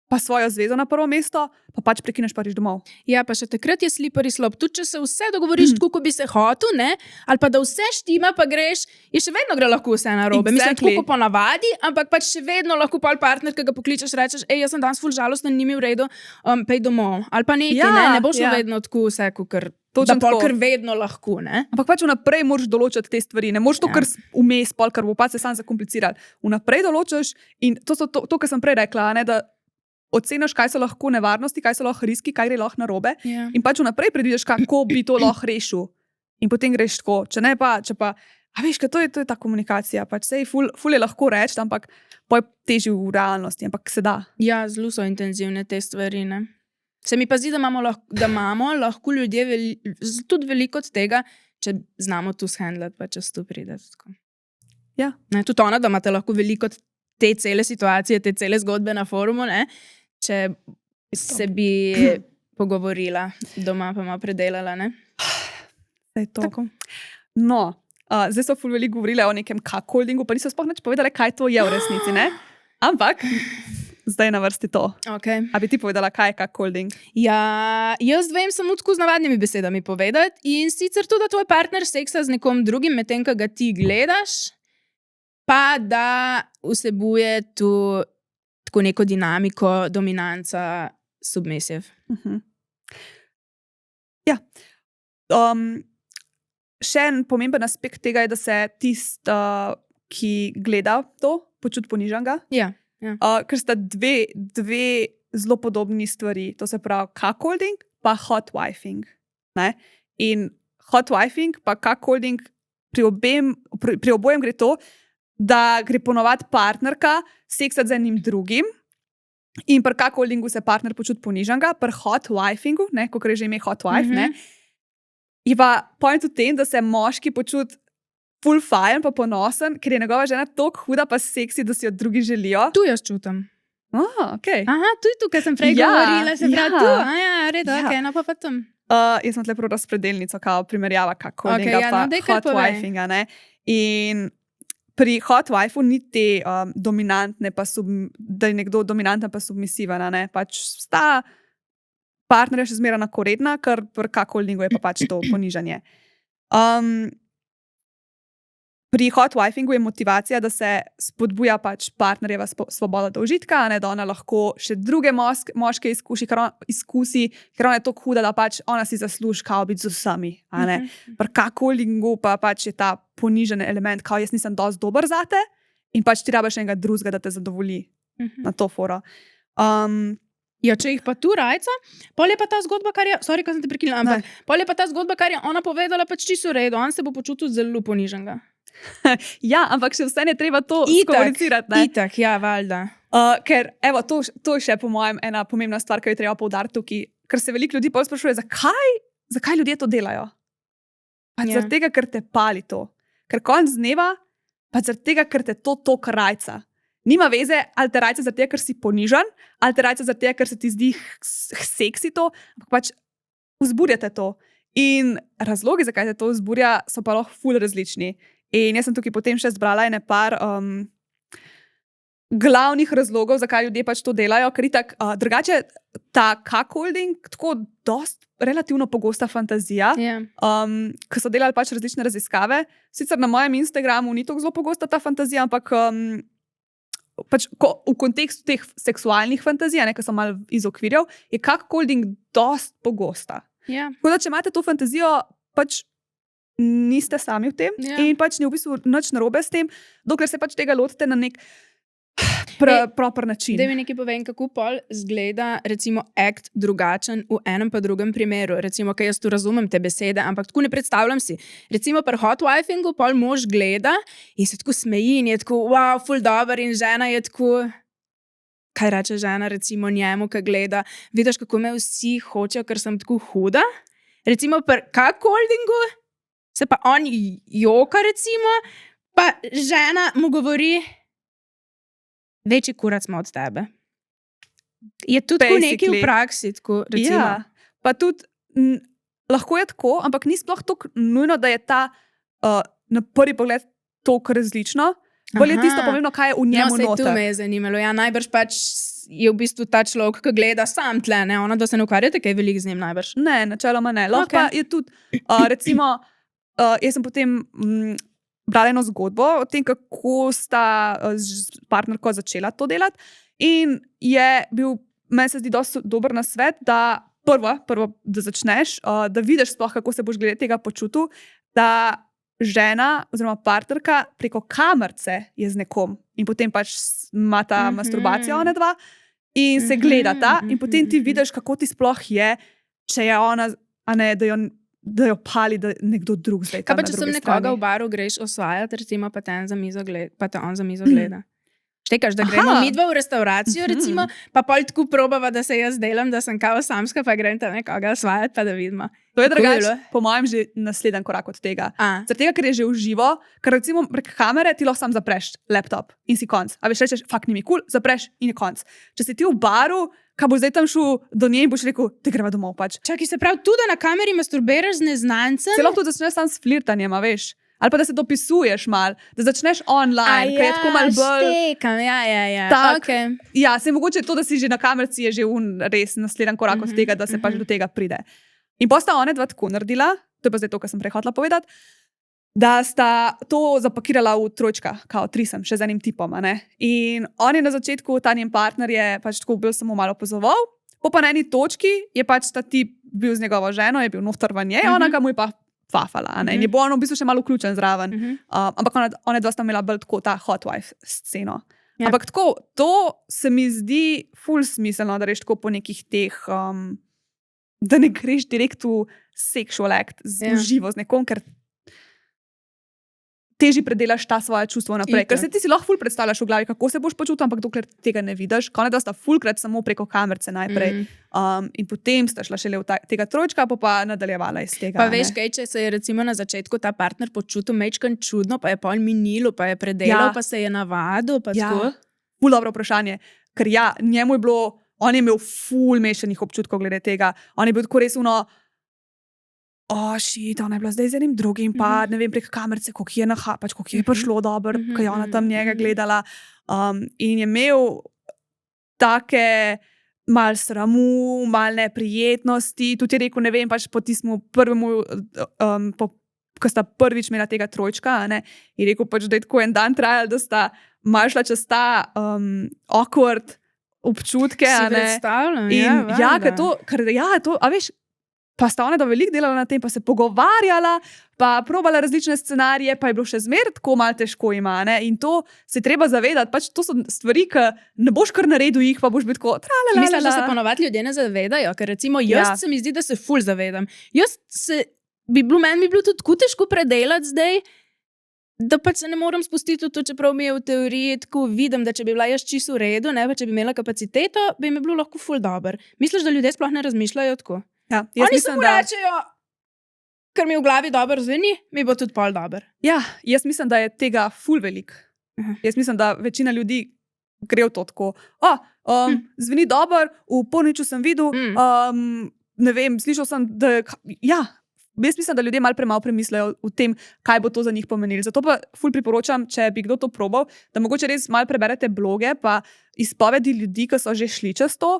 pa svojo zvezo na prvo mesto, pa pač prekineš pa greš domov. Ja, pa še takrat je slippery slope. Tudi če se vse dogovoriš tako, kot bi se hotel, ne? Ali pa da vse štima, pa greš, je še vedno gre lahko vse narobe. Mislim, Exactly. tako kot ponavadi, ampak pač še vedno lahko pol partner, ki ga pokličeš, rečeš, jaz sem danes ful žalosten, ni mi v redu, pej domov. Ali pa nekaj, Ja, ne boš ja. vedno tako vse, kot Točno pol tako. kar vedno lahko, ne? Ampak pač vnaprej moraš določiti te stvari, ne moreš to, kar vmes, pol, kar bo pa se sam zakompliciral. Vnaprej določiš in to, kar sem prej rekla, ne, da oceniš, kaj so lahko nevarnosti, kaj so lahko riski, kaj gre lahko narobe Ja. in pač vnaprej predvidiš, kako bi to lahko rešil. In potem greš tako, če pa, a veš, to je ta komunikacija, pač sej ful je lahko reči, ampak poj teži v realnosti, ampak se da. Ja, zelo so intenzivne te stvari, ne? Se mi pa zdi, da imamo lahko ljudje tudi veliko od tega, če znamo tu shendlati, pa čez to pride. Ja. Ne, tudi ona, da imate lahko veliko od te cele situacije, te cele zgodbe na forumu, ne? Če se bi pogovorila doma, pa ima predelala, ne? Sej to. Tako. No, zdaj so ful veliko govorile o nekem cuckoldingu, pa niso sploh nič povedali, kaj to je v resnici, ne? Ampak zdaj je na vrsti to. Okay. A bi ti povedala, kaj je cuckolding? Ja, jaz vem samo tako z navadnimi besedami povedati in sicer tudi, da tvoj partner seksa z nekom drugim, medtem ko ga ti gledaš, pa da vsebuje tu tako neko dinamiko, dominanca, submissive. Ja. Še en pomemben aspekt tega je, da se tisti, ki gleda to, počuti ponižanega. Ja. Ker sta dve zelo podobni stvari. To se pravi cuckolding pa hot wifing. Ne? In hot wifing pa cuckolding pri obojem gre to, da gre ponovadi partnerka seksati z enim drugim in pri cuckoldingu se partner počuti ponižanega, pri hot wifingu, ko gre že ime hot wife, ne, je pa point v tem, da se moški počuti full fajn pa ponosen, ker je njegova žena toliko huda pa seksi, da si jo drugi želijo. Tu jaz čutim. Okay. Aha, tu je tukaj, sem prej govorila, se pravi tu. Redo, Ja. okay, no pa tam. Jaz sem tle prav razpredelnico, kao primerjava cuckoldinga Okay, ja, pa no, daj kar hot povej. wifinga, ne. In pri hot wifeu ni te dominantne, da je nekdo dominanten pa submisiven, ne. Pač sta partnerja še zmeraj enakovredna, ker pri cuckoldingu je pa pač to ponižanje. Pri hot wifingu je motivacija, da se spodbuja pač partnerjeva svoboda do užitka, ne, da ona lahko še druge moške izkusi, ker ona je tako huda, da pač ona si zasluži kao biti z vsemi. Pri cuckoldingu pa pač je ta ponižen element, kao jaz nisem dosti dober zate in pač ti rabiš enega drugega, da te zadovolji na to foro. Ja, če jih pa tu rajca, pol je pa ta zgodba, kar je, sorry, ko sem te prekinila, ampak pol je pa ta zgodba, kar je ona povedala, pač čisto v redu, on se bo počutil zelo ponižanega. Ja, ampak še vse ne treba to skomunicirati, ne? Itak, ja, valjda. Ker, evo, to je še po mojem ena pomembna stvar, ki jo je treba poudariti tukaj, ker se veliko ljudi bolj sprašuje, zakaj ljudje to delajo? Pač zaradi tega, ker te pali to. Ker konc dneva, pač zaradi tega, ker te to rajca. Nima veze, ali te rajca zaradi tega, ker si ponižan, ali te rajca zaradi tega, ker se ti zdi seksi to, ampak pač vzburjate to. In razlogi, zakaj te to vzburja, so pa lahko ful različni. In jaz sem tukaj potem še zbrala ene par glavnih razlogov, zakaj ljudje pač to delajo, ker itak drugače ta cuckolding tako dost relativno pogosta fantazija, ko so delali pač različne raziskave. Sicer na mojem Instagramu ni tako zelo pogosta ta fantazija, ampak pač v kontekstu teh seksualnih fantazij, ki so malo iz okvirjev, je cuckolding dost pogosta. Tako da, če imate to fantazijo, pač niste sami v tem in pač ni v bistvu nič narobe s tem, dokler se pač tega lotite na nek proper način. Daj mi nekaj povem, kako pol zgleda recimo act drugačen v enem pa drugem primeru. Recimo, kaj jaz tu razumem te besede, ampak tako ne predstavljam si. Recimo pri hot wifingu pol mož gleda in se tako smeji in je tako, wow, ful dober in žena je tako, kaj reče žena recimo njemu, ki gleda, vidiš, kako me vsi hočejo, ker sem tako huda. Recimo pri cuckoldingu se pa on joka recimo, pa žena mu govori, večji kurac smo od tebe. Je tudi nekaj v praksi, tako recimo. Ja, pa tudi lahko je tako, ampak ni sploh tako nujno, da je ta na prvi pogled toliko različno. Bolj je tisto pomembno, kaj je v njemu noter. No, tu me je zanimalo. Ja, najbrž pač je v bistvu ta človek, ki gleda sam tle, ne? Ona, da se ne ukvarjate kaj veliko z njim najbrž. Ne, načeloma ne. Lahko pa je tudi, recimo, jaz sem potem brala eno zgodbo o tem, kako sta s partnerko začela to delati in je bil, meni se zdi dosti dober nasvet, da prvo, da začneš, da vidiš sploh, kako se boš glede tega počutil, da žena oziroma partnerka preko kamerce je z nekom in potem pač ima ta masturbacija ona dva in se gledata in potem ti vidiš, kako ti sploh je, če je ona, a ne, da jo pali, da nekdo drug zdaj tam Kaj pa, na če drugi sem nekoga strani. v baru greš osvajati, recimo, pa te on za mizo gleda. Štekaš, da gremo midva v restauracijo, recimo, pa pol tako probava, da se jaz delam, da sem kao samska, pa grem tam nekoga osvajati, pa da vidimo. To je Tako je drugače, bilo. po mojem, že naslednji korak od tega. A, Zaradi tega, ker je že v živo, ker recimo prek kamere ti lahko sam zapreš laptop in si konc. A veš, rečeš, fakt ni mi kul, zapreš in je konc. Če si ti v baru, kaj boš zdaj tam šel do nje in boš rekel, te greva domov pač. čakaj, se pravi, tudi na kameri masturbiraš z neznancem? Celo to začneš sam s flirtanjem, a veš. Ali pa da se dopisuješ mal, da začneš online, ker je tako mal bolj. štekam, ja. Tak. Okay. Ja, se mogoče to, da si že na kamerci, je že res naslednji korak od tega, da se pač do tega pride. In pa sta one dva tako naredila, to je pa zdaj to, kar sem prej hotela povedati, da sta to zapakirala v trojčka, kao trisem, še z enim tipom. A ne? In on je na začetku, ta njen partner je pač tako bil samo malo opazoval, pa na eni točki je pač ta tip bil z njegovo ženo, je bil noter v njej, ona ga mu je pa fafala. A ne? In je bo on v bistvu še malo vključen zraven. Ampak one dva sta imela bolj tako ta hot wife sceno. Ja. Ampak tako, to se mi zdi ful smiselno, da reš tako po nekih teh, da ne greš direkt v sexual act, v živo z nekom, ker težje predelaš ta svoja čustva naprej. Itak. Ker se ti si lahko ful predstavljaš v glavi, kako se boš počutil, ampak dokler tega ne vidiš, konec da sta fulkrat samo preko kamerce najprej. In potem sta šla šele v tega trojčka, pa nadaljevala iz tega. Pa veš kaj, če se je recimo na začetku ta partner počutil mečkan čudno, pa je pol minilo, pa je predelal, pa se je navadil, pa tako. Ful dobro vprašanje. Ker ja, njemu je bilo, on je imel ful mešanih občutkov glede tega. On je bil tako res shit, ona je bila zdaj z enim drugim, pa ne vem, prek kamerce, koliko je pač koliko je prišlo dobro, ko je ona tam njega gledala. In je imel take mal sramu, mal neprijetnosti, tudi je rekel, ne vem, pač po tistemu prvemu, ko sta prvič imela tega trojčka, a ne, je rekel pač, da je tako en dan trajal, da sta mal šla čez ta awkward občutke, a ne. Si predstavljam, In to, a veš, pa sta ona da veliko delala na tem, pa se pogovarjala, pa probala različne scenarije, pa je bilo še zmer tako malo težko ima, ne? In to se treba zavedati, pač to so stvari, ki ne boš kar naredil jih, pa boš bil tako, Misliš, da se ponovadi ljudje ne zavedajo? Ker recimo jaz se mi zdi, da se ful zavedam. Meni bi bilo tudi tako težko predelati zdaj, da pač se ne morem spustiti v to, čeprav mi je v teoriji tako vidim, da če bi bila jaz čisto v redu, ne, pa če bi imela kapaciteto, bi mi bilo lahko ful dober. Misliš, da ljudje sploh ne razmišljajo tako? Ja, Oni samo rečejo, ker mi v glavi dobro zveni, mi bo tudi pol dober. Ja, jaz mislim, da je tega ful velik. Jaz mislim, da večina ljudi gre v to tako. Zveni dobro, v porniču sem videl, ne vem, slišal sem, da jaz mislim, da ljudje malo premalo premislejo o tem, kaj bo to za njih pomenilo. Zato pa ful priporočam, če bi kdo to probal, da mogoče res malo preberete bloge, pa izpovedi ljudi, ki so že šli čez to,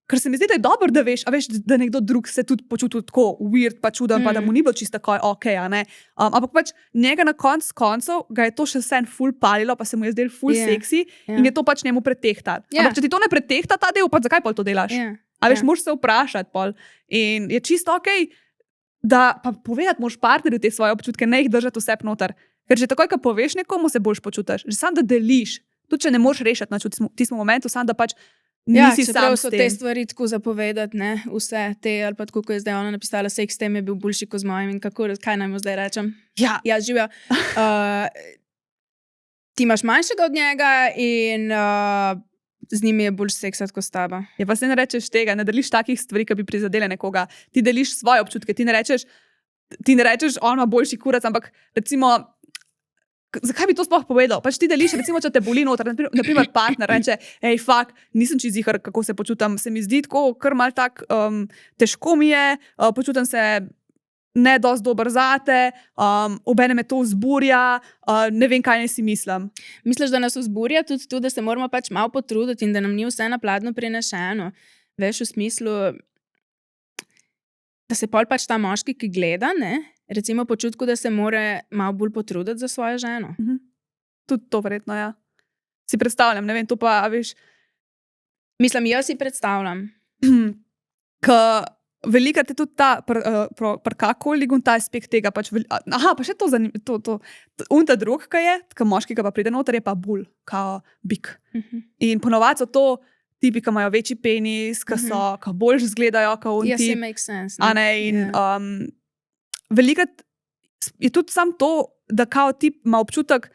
ker se mi zdi, da je dobro, da veš, da nekdo drug se tudi počuti tako weird, pa čuden, pa da mu ni bilo čisto tako ok, a ne. Ampak pač njega na koncev ga je to še vse ful palilo, pa se mu je zdel ful seksi in je to pač njemu pretehtalo. Ampak če ti to ne pretehta ta del, pa zakaj pol to delaš? A veš, moraš se vprašati pol. In je čisto ok, da pa povedati moraš partnerju te svoje občutke, ne jih držati vse noter. Ker že takoj, ko poveš nekomu, se boljš počutiš. Že sam da deliš, tudi če ne moreš rešiti na tistem momentu, sam da pač nisi sam s so tem. te stvari tako zapovedati, ne, vse te, ali pa tako, ko je zdaj ona napisala, seks tem je bil boljši kot z mojim in kaj naj mu zdaj rečem? Ja, živijo. Ti imaš manjšega od njega in z njimi je bolj seksati kot s tabo. Ja, pa se ne rečeš tega, ne deliš takih stvari, ki bi prizadele nekoga. Ti deliš svoje občutke, ti ne rečeš, on ima boljši kurac, ampak recimo, zakaj bi to sploh povedal? Pač ti deliš, recimo, če te boli noter, naprimer partner reče, hej, fakt, nisem čisto ziher, kako se počutam, se mi zdi tako, kar malo tako težko mi je, počutam se ne dosti dober zate, obene me to vzburja, ne vem, kaj naj si mislim. Misliš, da nas vzburja tudi to, da se moramo pač malo potruditi in da nam ni vse na pladnju prinešeno? Veš, v smislu, da se pol pač ta moški, ki gleda, ne, recimo počutku, da se more malo bolj potruditi za svojo ženo. Tudi to verjetno, ja. Si predstavljam, ne vem, to pa, veš. Mislim, jaz si predstavljam. Velikrat je tudi ta prkakoldingu, ta aspekt tega. Pa še to zanimivo. Unta drug, ki je, ki moški, ki pa pride noter, je pa bolj, kao bik. In ponovadi so to tipi, ki imajo večji penis, ki bolj izgledajo, kot unti. Yes, it makes sense. Velikrat je tudi sam to, da kao tip ima občutek,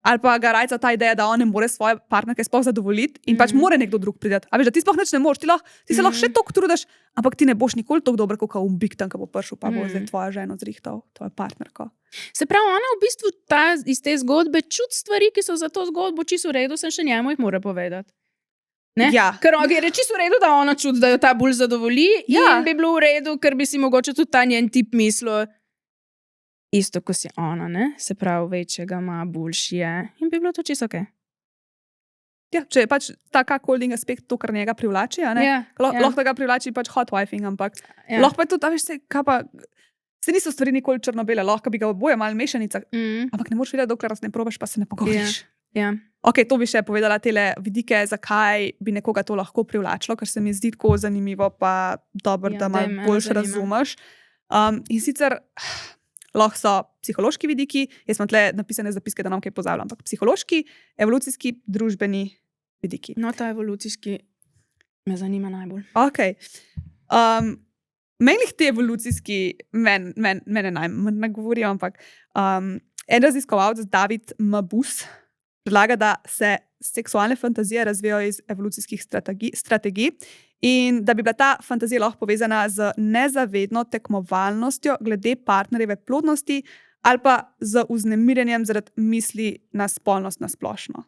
ali pa ga rajca ta ideja, da on ne more svoje partnerke sploh zadovoljiti in pač more nekdo drug priti. A veš, da ti sploh nič ne moreš, ti se lahko še toliko trudiš, ampak ti ne boš nikoli toliko dober, kot bik tam, ki bo prišel, pa bo zdaj tvoja žena zrihtal, tvoja partnerka. Se pravi, ona v bistvu iz te zgodbe čuti stvari, ki so za to zgodbo čisto v redu, sem še njemu jih mora povedati. Ja. Ker je čisto v redu, da ona čuti, da jo ta bolj zadovolji in bi bilo v redu, ker bi si mogoče tudi ta njen tip mislil, isto, ko si ona, ne? Se pravi, večjega ima, boljši je. In bi bilo to čisto ok. Ja, če je pač ta cuckolding aspekt to, kar njega privlači, lahko ga privlači pač hot wifing, ampak lahko pa je tudi, veš, se niso stvari nikoli črno-bele, lahko bi ga oboje malo mešanica, ampak ne moreš videti, dokler ne probaš, pa se ne pogovoriš. Ok, to bi še povedala tele vidike, zakaj bi nekoga to lahko privlačilo, ker se mi zdi tako zanimivo, pa dobro, da malo boljš razumeš. In sicer lahko so psihološki vidiki, jaz imam tle napisane zapiske, da nam kaj pozabljam, ampak psihološki, evolucijski, družbeni vidiki. No, ta evolucijski me zanima najbolj. Ok. Meni te evolucijski mene najmanj govorijo, ampak en raziskovalec, David Mabus, predlaga, da se seksualne fantazije razvijajo iz evolucijskih strategij in da bi bila ta fantazija lahko povezana z nezavedno tekmovalnostjo glede partnerjeve plodnosti ali pa z vznemirjenjem zaradi misli na spolnost na splošno.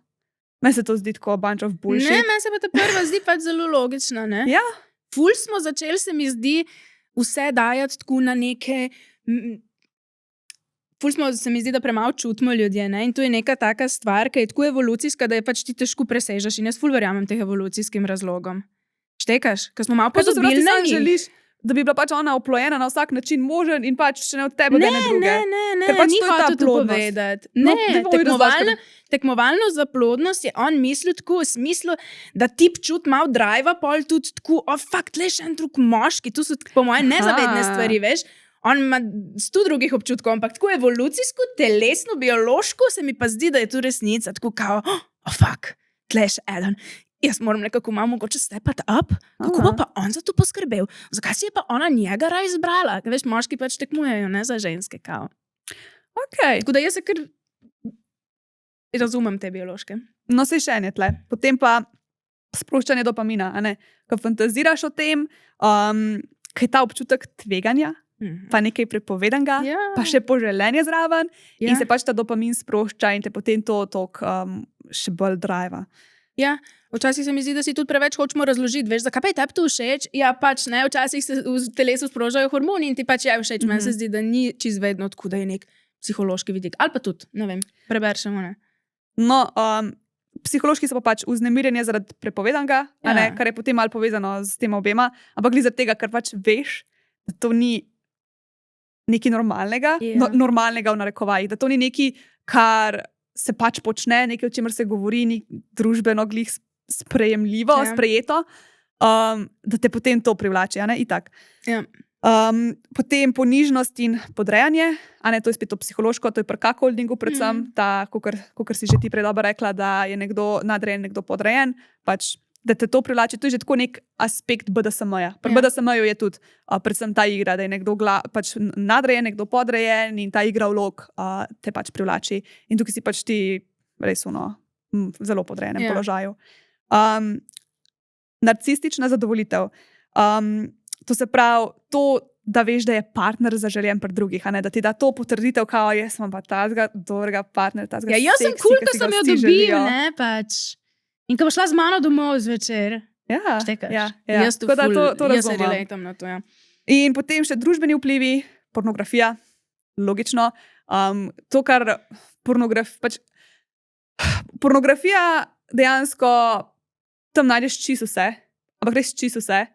Meni se to zdi tako bunch of bullshit. Ne, meni se pa ta prva zdi pač zelo logična, ne? Ja. Ful smo začeli, se mi zdi, vse dajati tako na neke... se mi zdi, da premalo čutimo ljudje, ne? In to je neka taka stvar, ki je tako evolucijska, da je pač ti težko presežeš in jaz ful verjamem teh evolucijskim razlogom. Štekaš? Ker smo malo pozabili na njih. Želiš, da bi bila pač ona oplojena na vsak način možen in pač če ne od tebe, da ne druge. Ne, pač ni hotel to povedati. Ne, tekmovalno za plodnost je on mislil tako v smislu, da tip čut malo driva, pol tudi tako, tle še en drug moški, tu so po mojem nezavedne stvari, veš. On ima 100 drugih občutkov, ampak tako evolucijsko, telesno, biološko se mi pa zdi, da je tu resnica, tako kao, tle še eden. Jaz moram nekako malo mogoče stepati up, kako bo pa on za to poskrbel? Zakaj si je pa ona njega raj izbrala? Ker veš, moški pač tekmujejo, ne, za ženske, kao. Ok. Tako da jaz se kar razumem te biološke. No, se še ene tle. Potem pa sproščanje dopamina, a ne? Ko fantaziraš o tem, kaj je ta občutek tveganja, pa nekaj prepovedanega, pa še poželenje zraven in se pač ta dopamin sprošča in te potem to še bolj driva. Ja, včasih se mi zdi, da si tudi preveč hočemo razložiti, veš, zakaj pa je tebi to všeč? Ja, pač ne, včasih se v telesu sprožajo hormoni in ti pač je všeč. Meni se zdi, da ni čisto vedno tako, da je nek psihološki vidik. Ali pa tudi, ne vem, preberšemo, ne. No, psihološki so pa pač vznemirjenje zaradi prepovedanega, kar je potem malo povezano s tem obema, ampak glede tega, ker pač veš, da to ni nekaj normalnega, normalnega v narekovajih, da to ni nekaj, kar se pač počne, nekaj, o čemer se govori, ni družbeno glih sprejemljivo, sprejeto, da te potem to privlači, a ne, itak. Potem ponižnost in podrejanje, a ne, to je spet to psihološko, to je pri cuckoldingu predvsem, kakor si že ti prej dobro rekla, da je nekdo nadrejen, nekdo podrejen, pač, da te to privlači, to je že tako nek aspekt BDSM-ja. Pri BDSM-ju je tudi predvsem ta igra, da je nekdo pač nadrejen, nekdo podrejen in ta igra vlog te pač privlači. In tukaj si pač ti res v zelo podrejenem položaju. Narcistična zadovoljitev. To se pravi, to, da veš, da je partner zaželjen pri drugih, a ne, da ti da to potrditev, kao jaz sem pa tazga dobrega partner, tazga seksi, jaz sem cool, ko sem jo dobil, ne, pač. In ko bo šla z mano domov zvečer. Ja, štekaš. Jaz to razumem. Jaz se relatam na to, ja. In potem še družbeni vplivi, pornografija, logično. To, kar pornografija dejansko tam najdeš čisto vse, ampak res čisto vse.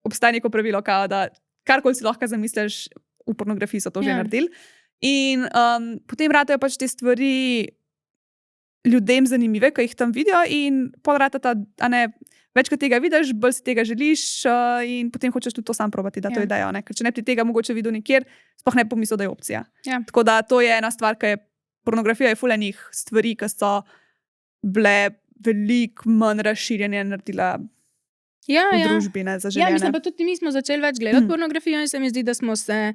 Obstaja neko pravilo, kao, da karkoli si lahko zamisliš, v pornografiji so to že naredili. In potem ratajo pač te stvari ljudem zanimive, ki jih tam vidijo in pol ratata, a ne, večkrat tega vidiš, bolj si tega želiš in potem hočeš tudi to sam probati, da to Ja. idejo. Ne? Ker če ne bi ti tega mogoče videl nikjer, sploh ne bi pomislil, da je opcija. Ja. Tako da to je ena stvar, ki je pornografija je ful enih stvari, ki so bile veliko manj razširjene, naredila Ja, v ja. družbi, ne, Ja, zaželjene. mislim, pa tudi mi smo začeli več gledati Mm. pornografijo in se mi zdi, da smo se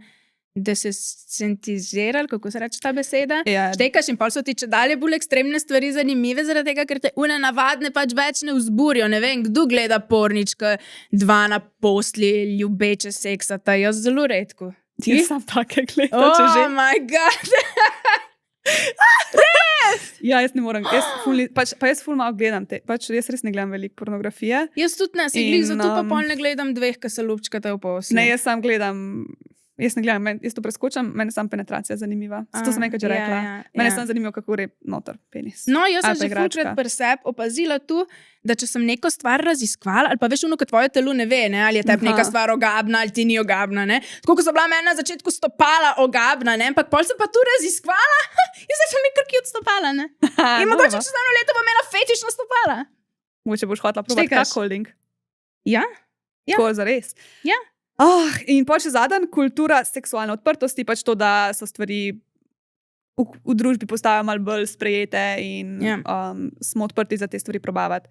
desensitizirali, kako se reče ta beseda. Ja, Štekaš in pol so ti če dalje bolj ekstremne stvari zanimive, zaradi tega, ker te une navadne pač več ne vzburijo. Ne vem, kdo gleda pornička, dva na posli, ljubeče seksata, jaz zelo redko. Ti? jaz sam take gledam, če že. Oh my god! Ja, jaz ne morem. Jaz ful malo gledam te. Pač jaz res ne gledam veliko pornografije. Jaz tudi ne, si In, glih, zato pa pol ne gledam dveh, ki se lupčkata v posli. Ne, jaz sam gledam. Jaz ne gledam, jaz to preskočam, meni je samo penetracija zanimiva. To sem enkrat že rekla. Mene je samo zanimivo, kako gre noter penis. No, jaz Ali sem pa že igračka. fulkrat pri sebi opazila tu, da če sem neko stvar raziskvala, ali pa veš, ono, kot tvoje telo ne ve, ne, ali je tebi Aha. neka stvar ogabna ali ti ni ogabna. Ne. Tako kot so bila meni na začetku stopala ogabna, ne, ampak pol sem pa tu raziskvala, in zdaj sem nekaj odstopala. Ne. In mogoče čez eno leto bom imela fetišna stopala. Mogoče boš hotela probati Štekaš? cuckolding. Ja? Ja. Tako za res. Ja. In pa še zadnji, kultura seksualne odprtosti, pač to, da so stvari v družbi postajajo malo bolj sprejete in Ja. Smo odprti za te stvari probavati.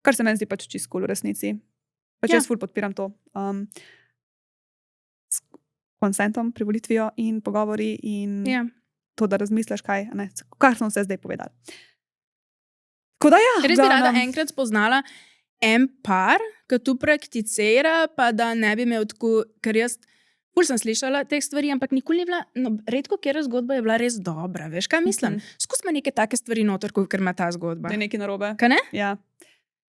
Kar se meni zdi pač čisto cool v resnici. Pač Ja. jaz ful podpiram to. S konsentom, privolitvijo in pogovori in Ja. to, da razmisliš, kaj, a ne, kar smo vse zdaj povedali. Tako da ja, Res bi rada glavnem, enkrat spoznala en par, ki tu prakticira, pa da ne bi imel tako, ker jaz ful sem slišala teh stvari, ampak nikoli ni bila, no, redko kera zgodba je bila res dobra, veš kaj mislim? Skusma neke take stvari noter, ker ima ta zgodba. da je nekaj narobe. Kaj ne? Ja.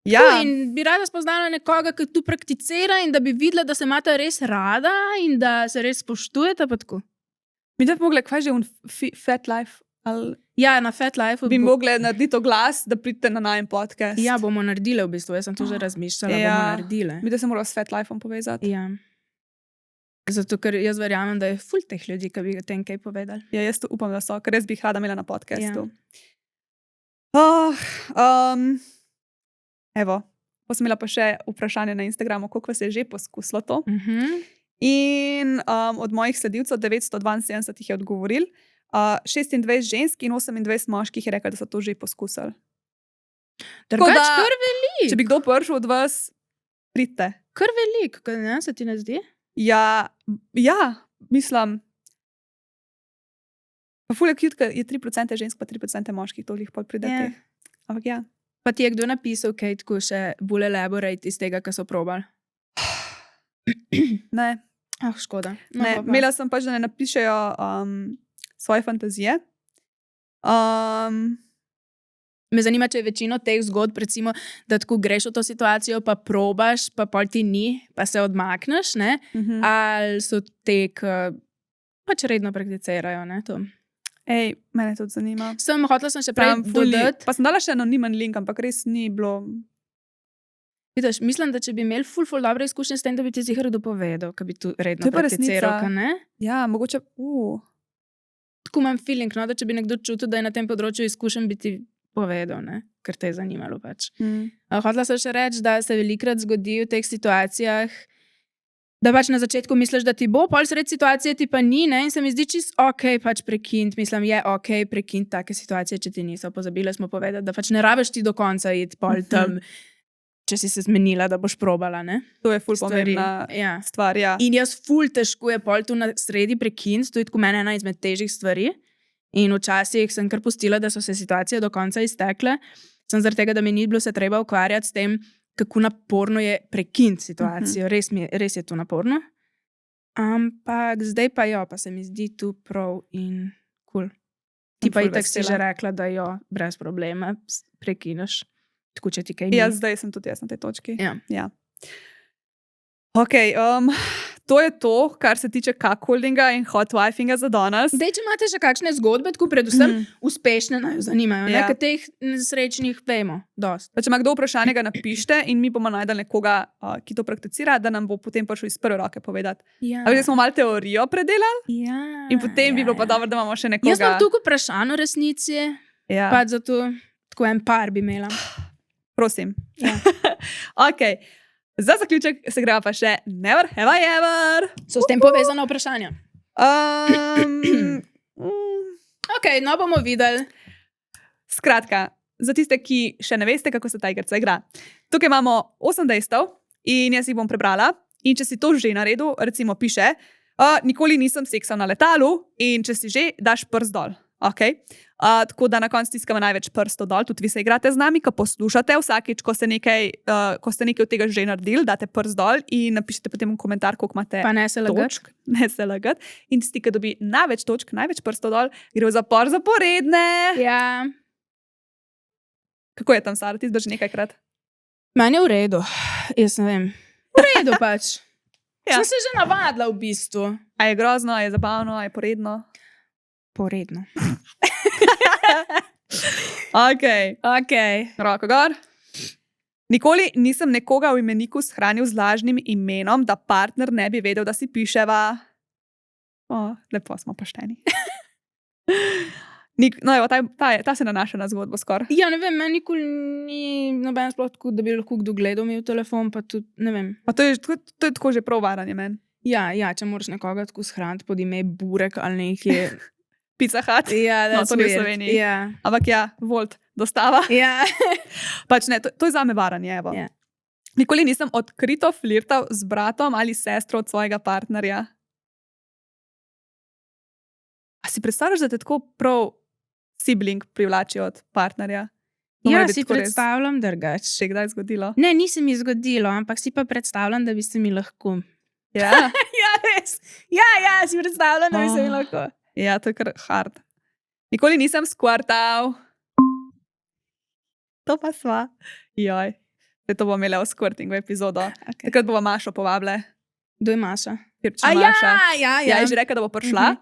Ja. Ja, In bi rada spoznala nekoga, ki tu prakticira in da bi videla, da se imata res rada in da se res spoštujeta. Pa tako. mi da bi mogli, kaj že, Fat Life, ali Ja, na Fat Life bi mogli narediti oglas, da pridete na najem podcast. Ja, bomo naredile v bistvu, jaz sem to že razmišljala, Ja. bomo naredile. Mi da se moramo s Fat Lifeom povezati. Ja. Zato, ker jaz verjamem, da je ful teh ljudi, ki bi o tem kaj povedali. Ja, jaz to upam, da so, ker res bi jih rada imela na podcastu. Ja. Evo, pa sem imela pa še vprašanje na Instagramu, koliko vas je že poskusilo to. Mhm. In od mojih sledilcev 972 jih je odgovoril. 26 žensk in 28 moških je rekel, da so to že poskusili. Drugač, da- kar velik, Če bi kdo prišel od vas, pridite. kar velik, kaj ne, se ti ne zdi? Ja, mislim. Pa ful je cute, ker je 3% žensk, pa 3% moških, to jih pol pride. Ja. Ampak ja. Pa ti je kdo napisal, kaj tako še bolj elaborate iz tega, kar so probali? Ne, Ah, škoda. No, ne. pa. Imela sem pač, da ne napišejo svoje fantazije. Me zanima, če je večino teh zgodb, recimo, da tako greš v to situacijo, pa probaš, pa pol ti ni, pa se odmakneš, ne? Ali so te, ki pač redno prakticirajo, ne, to. Ej, mene to zanima. Hotela sem še prej dodati. Pa sem dala še anonimen link, ampak res ni bilo. Vidiš, mislim, da če bi imeli ful dobre izkušnje s tem, da bi ti zihar dopovedal, ki bi tu To redno je pa prakticiral, resnica. ka ne? Ja, mogoče. Tako imam feeling, no, da če bi nekdo čutil, da je na tem področju izkušen, bi ti povedal, ne? Ker te je zanimalo pač. Hotela sem še reči, da se velikrat zgodi v teh situacijah, da pač na začetku misliš, da ti bo, pol sred situacije ti pa ni, ne? In se mi zdi čist ok, pač prekiniti. Mislim, je ok prekiniti take situacije, če ti niso. Pozabile smo povedati, da pač ne rabiš ti do konca iti pol tam, če si se zmenila, da boš probala, ne? To je ful Stvari. pomembna Ja. stvar. Ja. In jaz ful težko je pol tu na sredi prekiniti, to je tako meni ena izmed težjih stvari. In včasih sem kar pustila, da so se situacije do konca iztekle, sem zaradi tega, da mi ni bilo se treba ukvarjati s tem, kako naporno je prekiniti situacijo. Res je to naporno. Ampak zdaj pa jo, pa se mi zdi tu prav in kul. Ti Sem pa ful itak si vesela. že rekla, da jo brez problema prekineš. Tako, če ti kaj ni. Ja, zdaj sem tudi jaz na tej točki. Ja. Ok, to je to, kar se tiče cuckoldinga in hot wifinga za danes. Zdaj, če imate še kakšne zgodbe, tako predvsem uspešne, naj jo zanimajo, Ja. ker teh nesrečnih vemo dosti. Pa če ima kdo vprašanje, ga napište in mi bomo najdeli nekoga, ki to prakticira, da nam bo potem prišel iz prve roke povedati. Ja. Zdaj smo malo teorijo predelali Ja, in potem bi bilo pa dobro, da imamo še nekoga. Jaz imam tukaj vprašanje o resnici, Ja. pa zato tako en par bi imela. Prosim. Ja. Okay. Za zaključek se greva pa še never have I ever. So s tem povezana vprašanja. Ok, no bomo videli. Skratka, za tiste, ki še ne veste, kako se ta igrica igra. Tukaj imamo 8 dejstev in jaz jih bom prebrala. In če si to že naredil, recimo piše, nikoli nisem seksal na letalu in če si že, daš prst dol. Okay. Tako da na koncu stiskamo največ prstov dol, tudi vi se igrate z nami, ko poslušate vsakič, ko ste nekaj od tega že naredili, date prst dol in napišete potem v komentar, koliko imate Pa ne se točk. Ne se lagati. In tisti, ki dobi največ točk, največ prstov dol, gre v zapor zaporedne. Ja. Kako je tam, Sara, ti zdrži nekajkrat? Meni je v redu. Jaz ne vem. V redu pač. Ja. Sem se že navadila v bistvu. A je grozno, a je zabavno, a je poredno? Poredno. Ok. Roko gor. Nikoli nisem nekoga v imeniku shranil z lažnim imenom, da partner ne bi vedel, da si piševa. Lepo smo pošteni. No, evo, ta se nanaša na zgodbo skoraj. Ja, ne vem, meni nikoli ni noben sploh tako, da bi lahko kdo gledal mi v telefon, pa tudi, ne vem. Pa to je tako že prav varanje meni. Ja, če moraš nekoga tako shraniti pod ime Burek ali nekje. Pizza Hut. Ja, No, that's to ni v weird. Sloveniji. Ja. Ampak ja, Volt, dostava. Ja. Pač ne, to je zame varanje, evo. Ja. Nikoli nisem odkrito flirtal z bratom ali sestro od svojega partnerja. A si predstavljaš, da te tako prav sibling privlači od partnerja? To mora Ja, biti si tako res. predstavljam drugače. Se je kdaj zgodilo? Ne, ni se mi zgodilo, ampak si pa predstavljam, da bi se mi lahko. Ja. Ja, res. Ja, si predstavljam, da bi se mi Oh. lahko. Ja, to je kar hard. Nikoli nisem skvartal. To pa sva. Joj. Zdaj to bomo imeli v skvartingu epizodo. Okay. Takrat bomo Mašo povabile. Kdo je Maša? Pirčna Maša. ja. Ja, je že rekla, da bo prišla.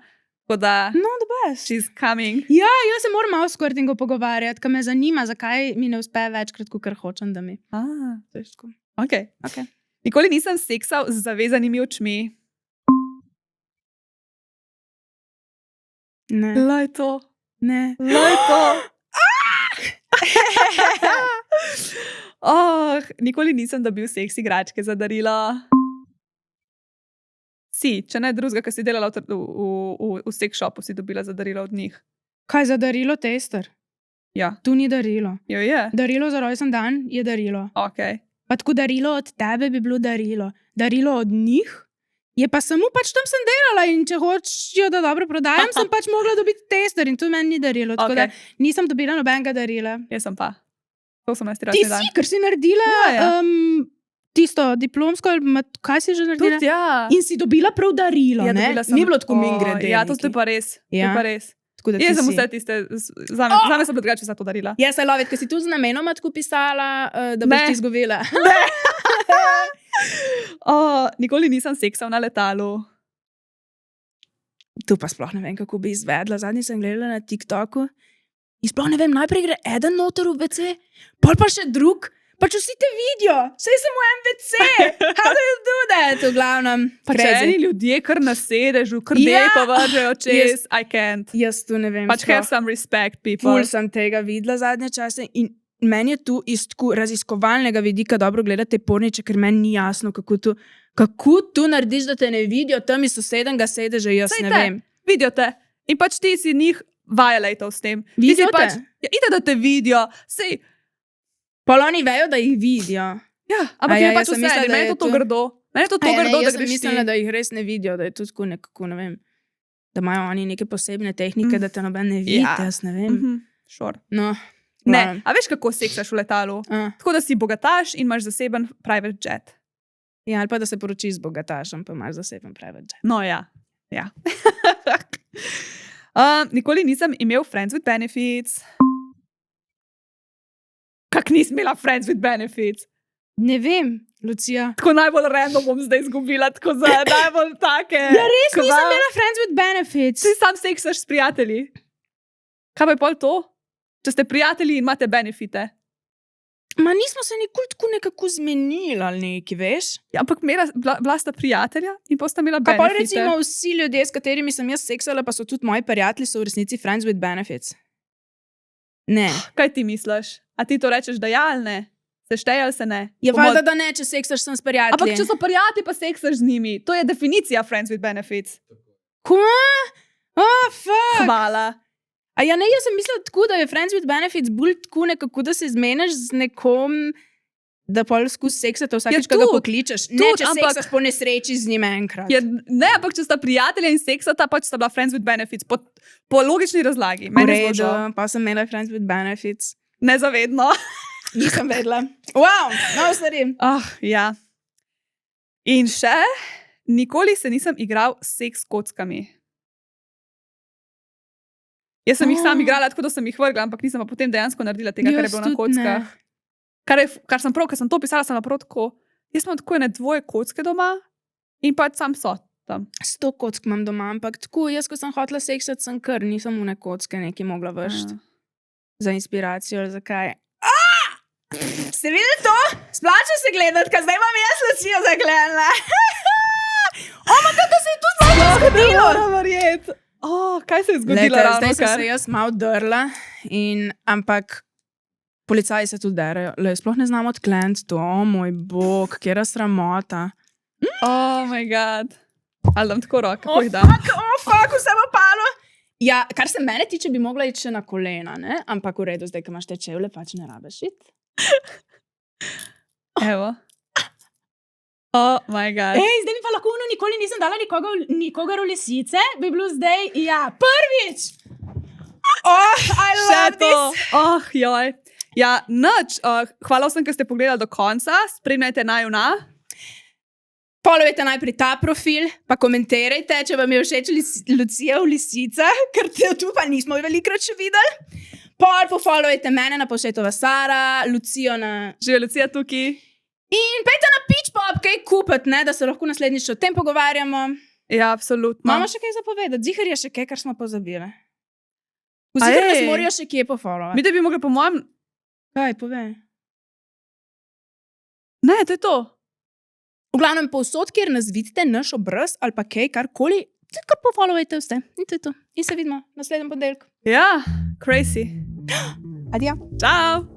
Tako da, No, the best. she's coming. Ja, jaz se moram malo o skvrtingu pogovarjati, ker me zanima, zakaj mi ne uspe večkrat, kot hočem, da mi. To je tako. Okay. Okay. Nikoli nisem seksal z zavezanimi očmi. Ne. Laj to. Ne. Laj to. Nikoli nisem dobil seks igračke za darilo. Si, če ne drugega, ki si delala v seks shopu, si dobila za darilo od njih. Kaj za darilo tester? Ja, Tu ni darilo. jo je. Darilo za rojsten dan je darilo. Ok. Pa tako darilo od tebe bi bilo darilo. Darilo od njih je pa samo pač tam sem delala in če hočejo, da dobro prodajam, sem pač mogla dobiti tester in to meni ni darilo. Tako Ok. da nisem dobila nobenega darila. Jaz sem pa. To sem jaz Ti rojstni dan. si, ker si naredila Ja. tisto diplomsko, ali kaj si že naredila? Tudi ja. In si dobila prav darilo, Ja, ne? dobila sem- Ni bilo tako O, mingre. Ja, to je pa res. To je Ja. pa res. Tako da ti Jaz sem si. vse tiste, zame so bile drugače vsa to darila. Jaz se lovim, ker si tu z namenoma tako pisala, da boš Ne. ti izgovila. Nikoli nisem seksal na letalu. Tu pa sploh ne vem, kako bi izvedla. Zadnji sem gledala na TikToku in sploh ne vem, najprej gre eden noter v WC, pol pa še drug. Pač vsi te vidijo, sej sem v MVC. How do you do that? V glavnem, Pa če crazy. eni ljudje kar na sedežu, kar Ja. deko vržejo čez, I can't. Jaz tu ne vem. Pač sploh. have some respect, people. Ful sem tega videla zadnje čase in meni je tu iz tako raziskovalnega vidika dobro gledati te porniče, ker meni ni jasno, kako tu narediš, da te ne vidijo tam iz sosednega sedeža, jaz Saj ne te, vem. Vidijo te. In pač ti si njih violatal s tem. Ti si Vidijo te? pač, ja, ide, da te vidijo. Sej, Pol oni vejo, da jih vidijo. ja, ampak A ja, je pač jaz sem vse. mislila, da Meni je je to to- grdo. Meni je to A ja, grdo, da jaz sem greš ti. mislila, da jih res ne vidijo, da je to tako nekako, ne vem, da imajo oni neke posebne tehnike, da te noben ne vidi, Ja. jaz ne vem. Sure. No, Ne, a veš, kako seksaš v letalu? Tako da si bogataš in imaš zaseben private jet. Ja, ali pa da se poročiš z bogatašem, pa imaš zaseben private jet. No, ja. Ja. Nikoli nisem imel friends with benefits. Kak nisem imela friends with benefits? Ne vem, Lucija. Tako najbolj random bom zdaj izgubila, tako za najbolj take. Ja, res Kva? nisem imela friends with benefits. Ti sam seksaš s prijatelji. Kaj pa je pol to? Če ste prijatelji in imate benefite. Ma nismo se nikoli tako nekako zmenili ali neki, veš? Ja, ampak bila sta prijatelja in pa sta imela Kaj pa benefite. recimo vsi ljudje, s katerimi sem jaz seksala, pa so tudi moji prijatelji, so v resnici friends with benefits. Ne. Kaj ti misliš? A ti to rečeš, da ja ali ne? Se šteje ali se ne? Je valjda, da ne, če seksaš sem s prijatelji. Ampak če so prijatelji, pa seksaš z njimi. To je definicija friends with benefits. Fuck. Hvala. A ja, ne, jaz sem mislila tako, da je friends with benefits bolj tako nekako, da se zmeniš z nekom, da pol skus seksate vsakeč, ko ga pokličeš. Ne, če seksaš po nesreči z njim enkrat. Ne, ampak če sta prijatelja in seksata, pač sta bila friends with benefits. Po logični razlagi. V redu, pa sem imela friends with benefits. Nezavedno. Nisem vedela. Wow, no, stari. Ja. In še, nikoli se nisem igral s seks kockami. Jaz sem jih sam igrala, tako da sem jih vrgla, ampak nisem pa potem dejansko naredila tega, kar je bilo na kockah. Kar sem prav, ker sem to pisala, sem prav tako. Jaz imam tako ene 2 kocke doma in pač sam so tam. 100 kock imam doma, ampak tako, jaz, ko sem hotela seksati, sem kar, nisem une kocke nekaj mogla vršiti. Za inspiracijo, ali zakaj. Ste videli to? Splača se gledati, ker zdaj imam jaz Lucijo zagledala. Da se je to zgodilo. Moram verjeti. Kaj se je zgodilo ravno? Zdaj sem se jaz malo drla, ampak policaji se tudi derajo. Sploh ne znam odkleniti to, moj bog, kjera sramota. Oh my god. Ali dam tako roko, kako jih dam? Fuck, vse bo palo. Ja, kar se mene tiče, bi mogla iti še na kolena, ne? Ampak v redu, zdaj, ko imaš te čevlje, pač ne rabeš iti. Evo. Oh my god. Zdaj mi pa lahko nikoli nisem dala nikogar v lisice, bi bilo zdaj, ja, prvič. I love this. Joj. Ja, nič. Hvala vsem, ker ste pogledali do konca. Spremljajte Najuna. Followajte najprej ta profil, pa komentirajte, če vam je všeč Lucija v lisicah, ker te tu pa nismo velikrat še videli. Pofollowajte mene na Povšetova Sara, Lucijo na... Živijo Lucija tukaj. In pejte na Pitch Pop, kaj kupiti, ne, da se lahko naslednjič o tem pogovarjamo. Ja, absolutno. Imamo še kaj zapovedati? Zihar je še kaj, kar smo pozabili. Zihar nas morajo še kje pofollowati. Mi da bi mogli po mojem... Kaj, povej. Ne, to je to. V glavnem povsod, kjer nas vidite, naš obraz ali pa kaj, karkoli, kar pofollowajte vse. In to je to. In se vidimo naslednjem ponedeljku. Ja, crazy. Adijo. Ciao.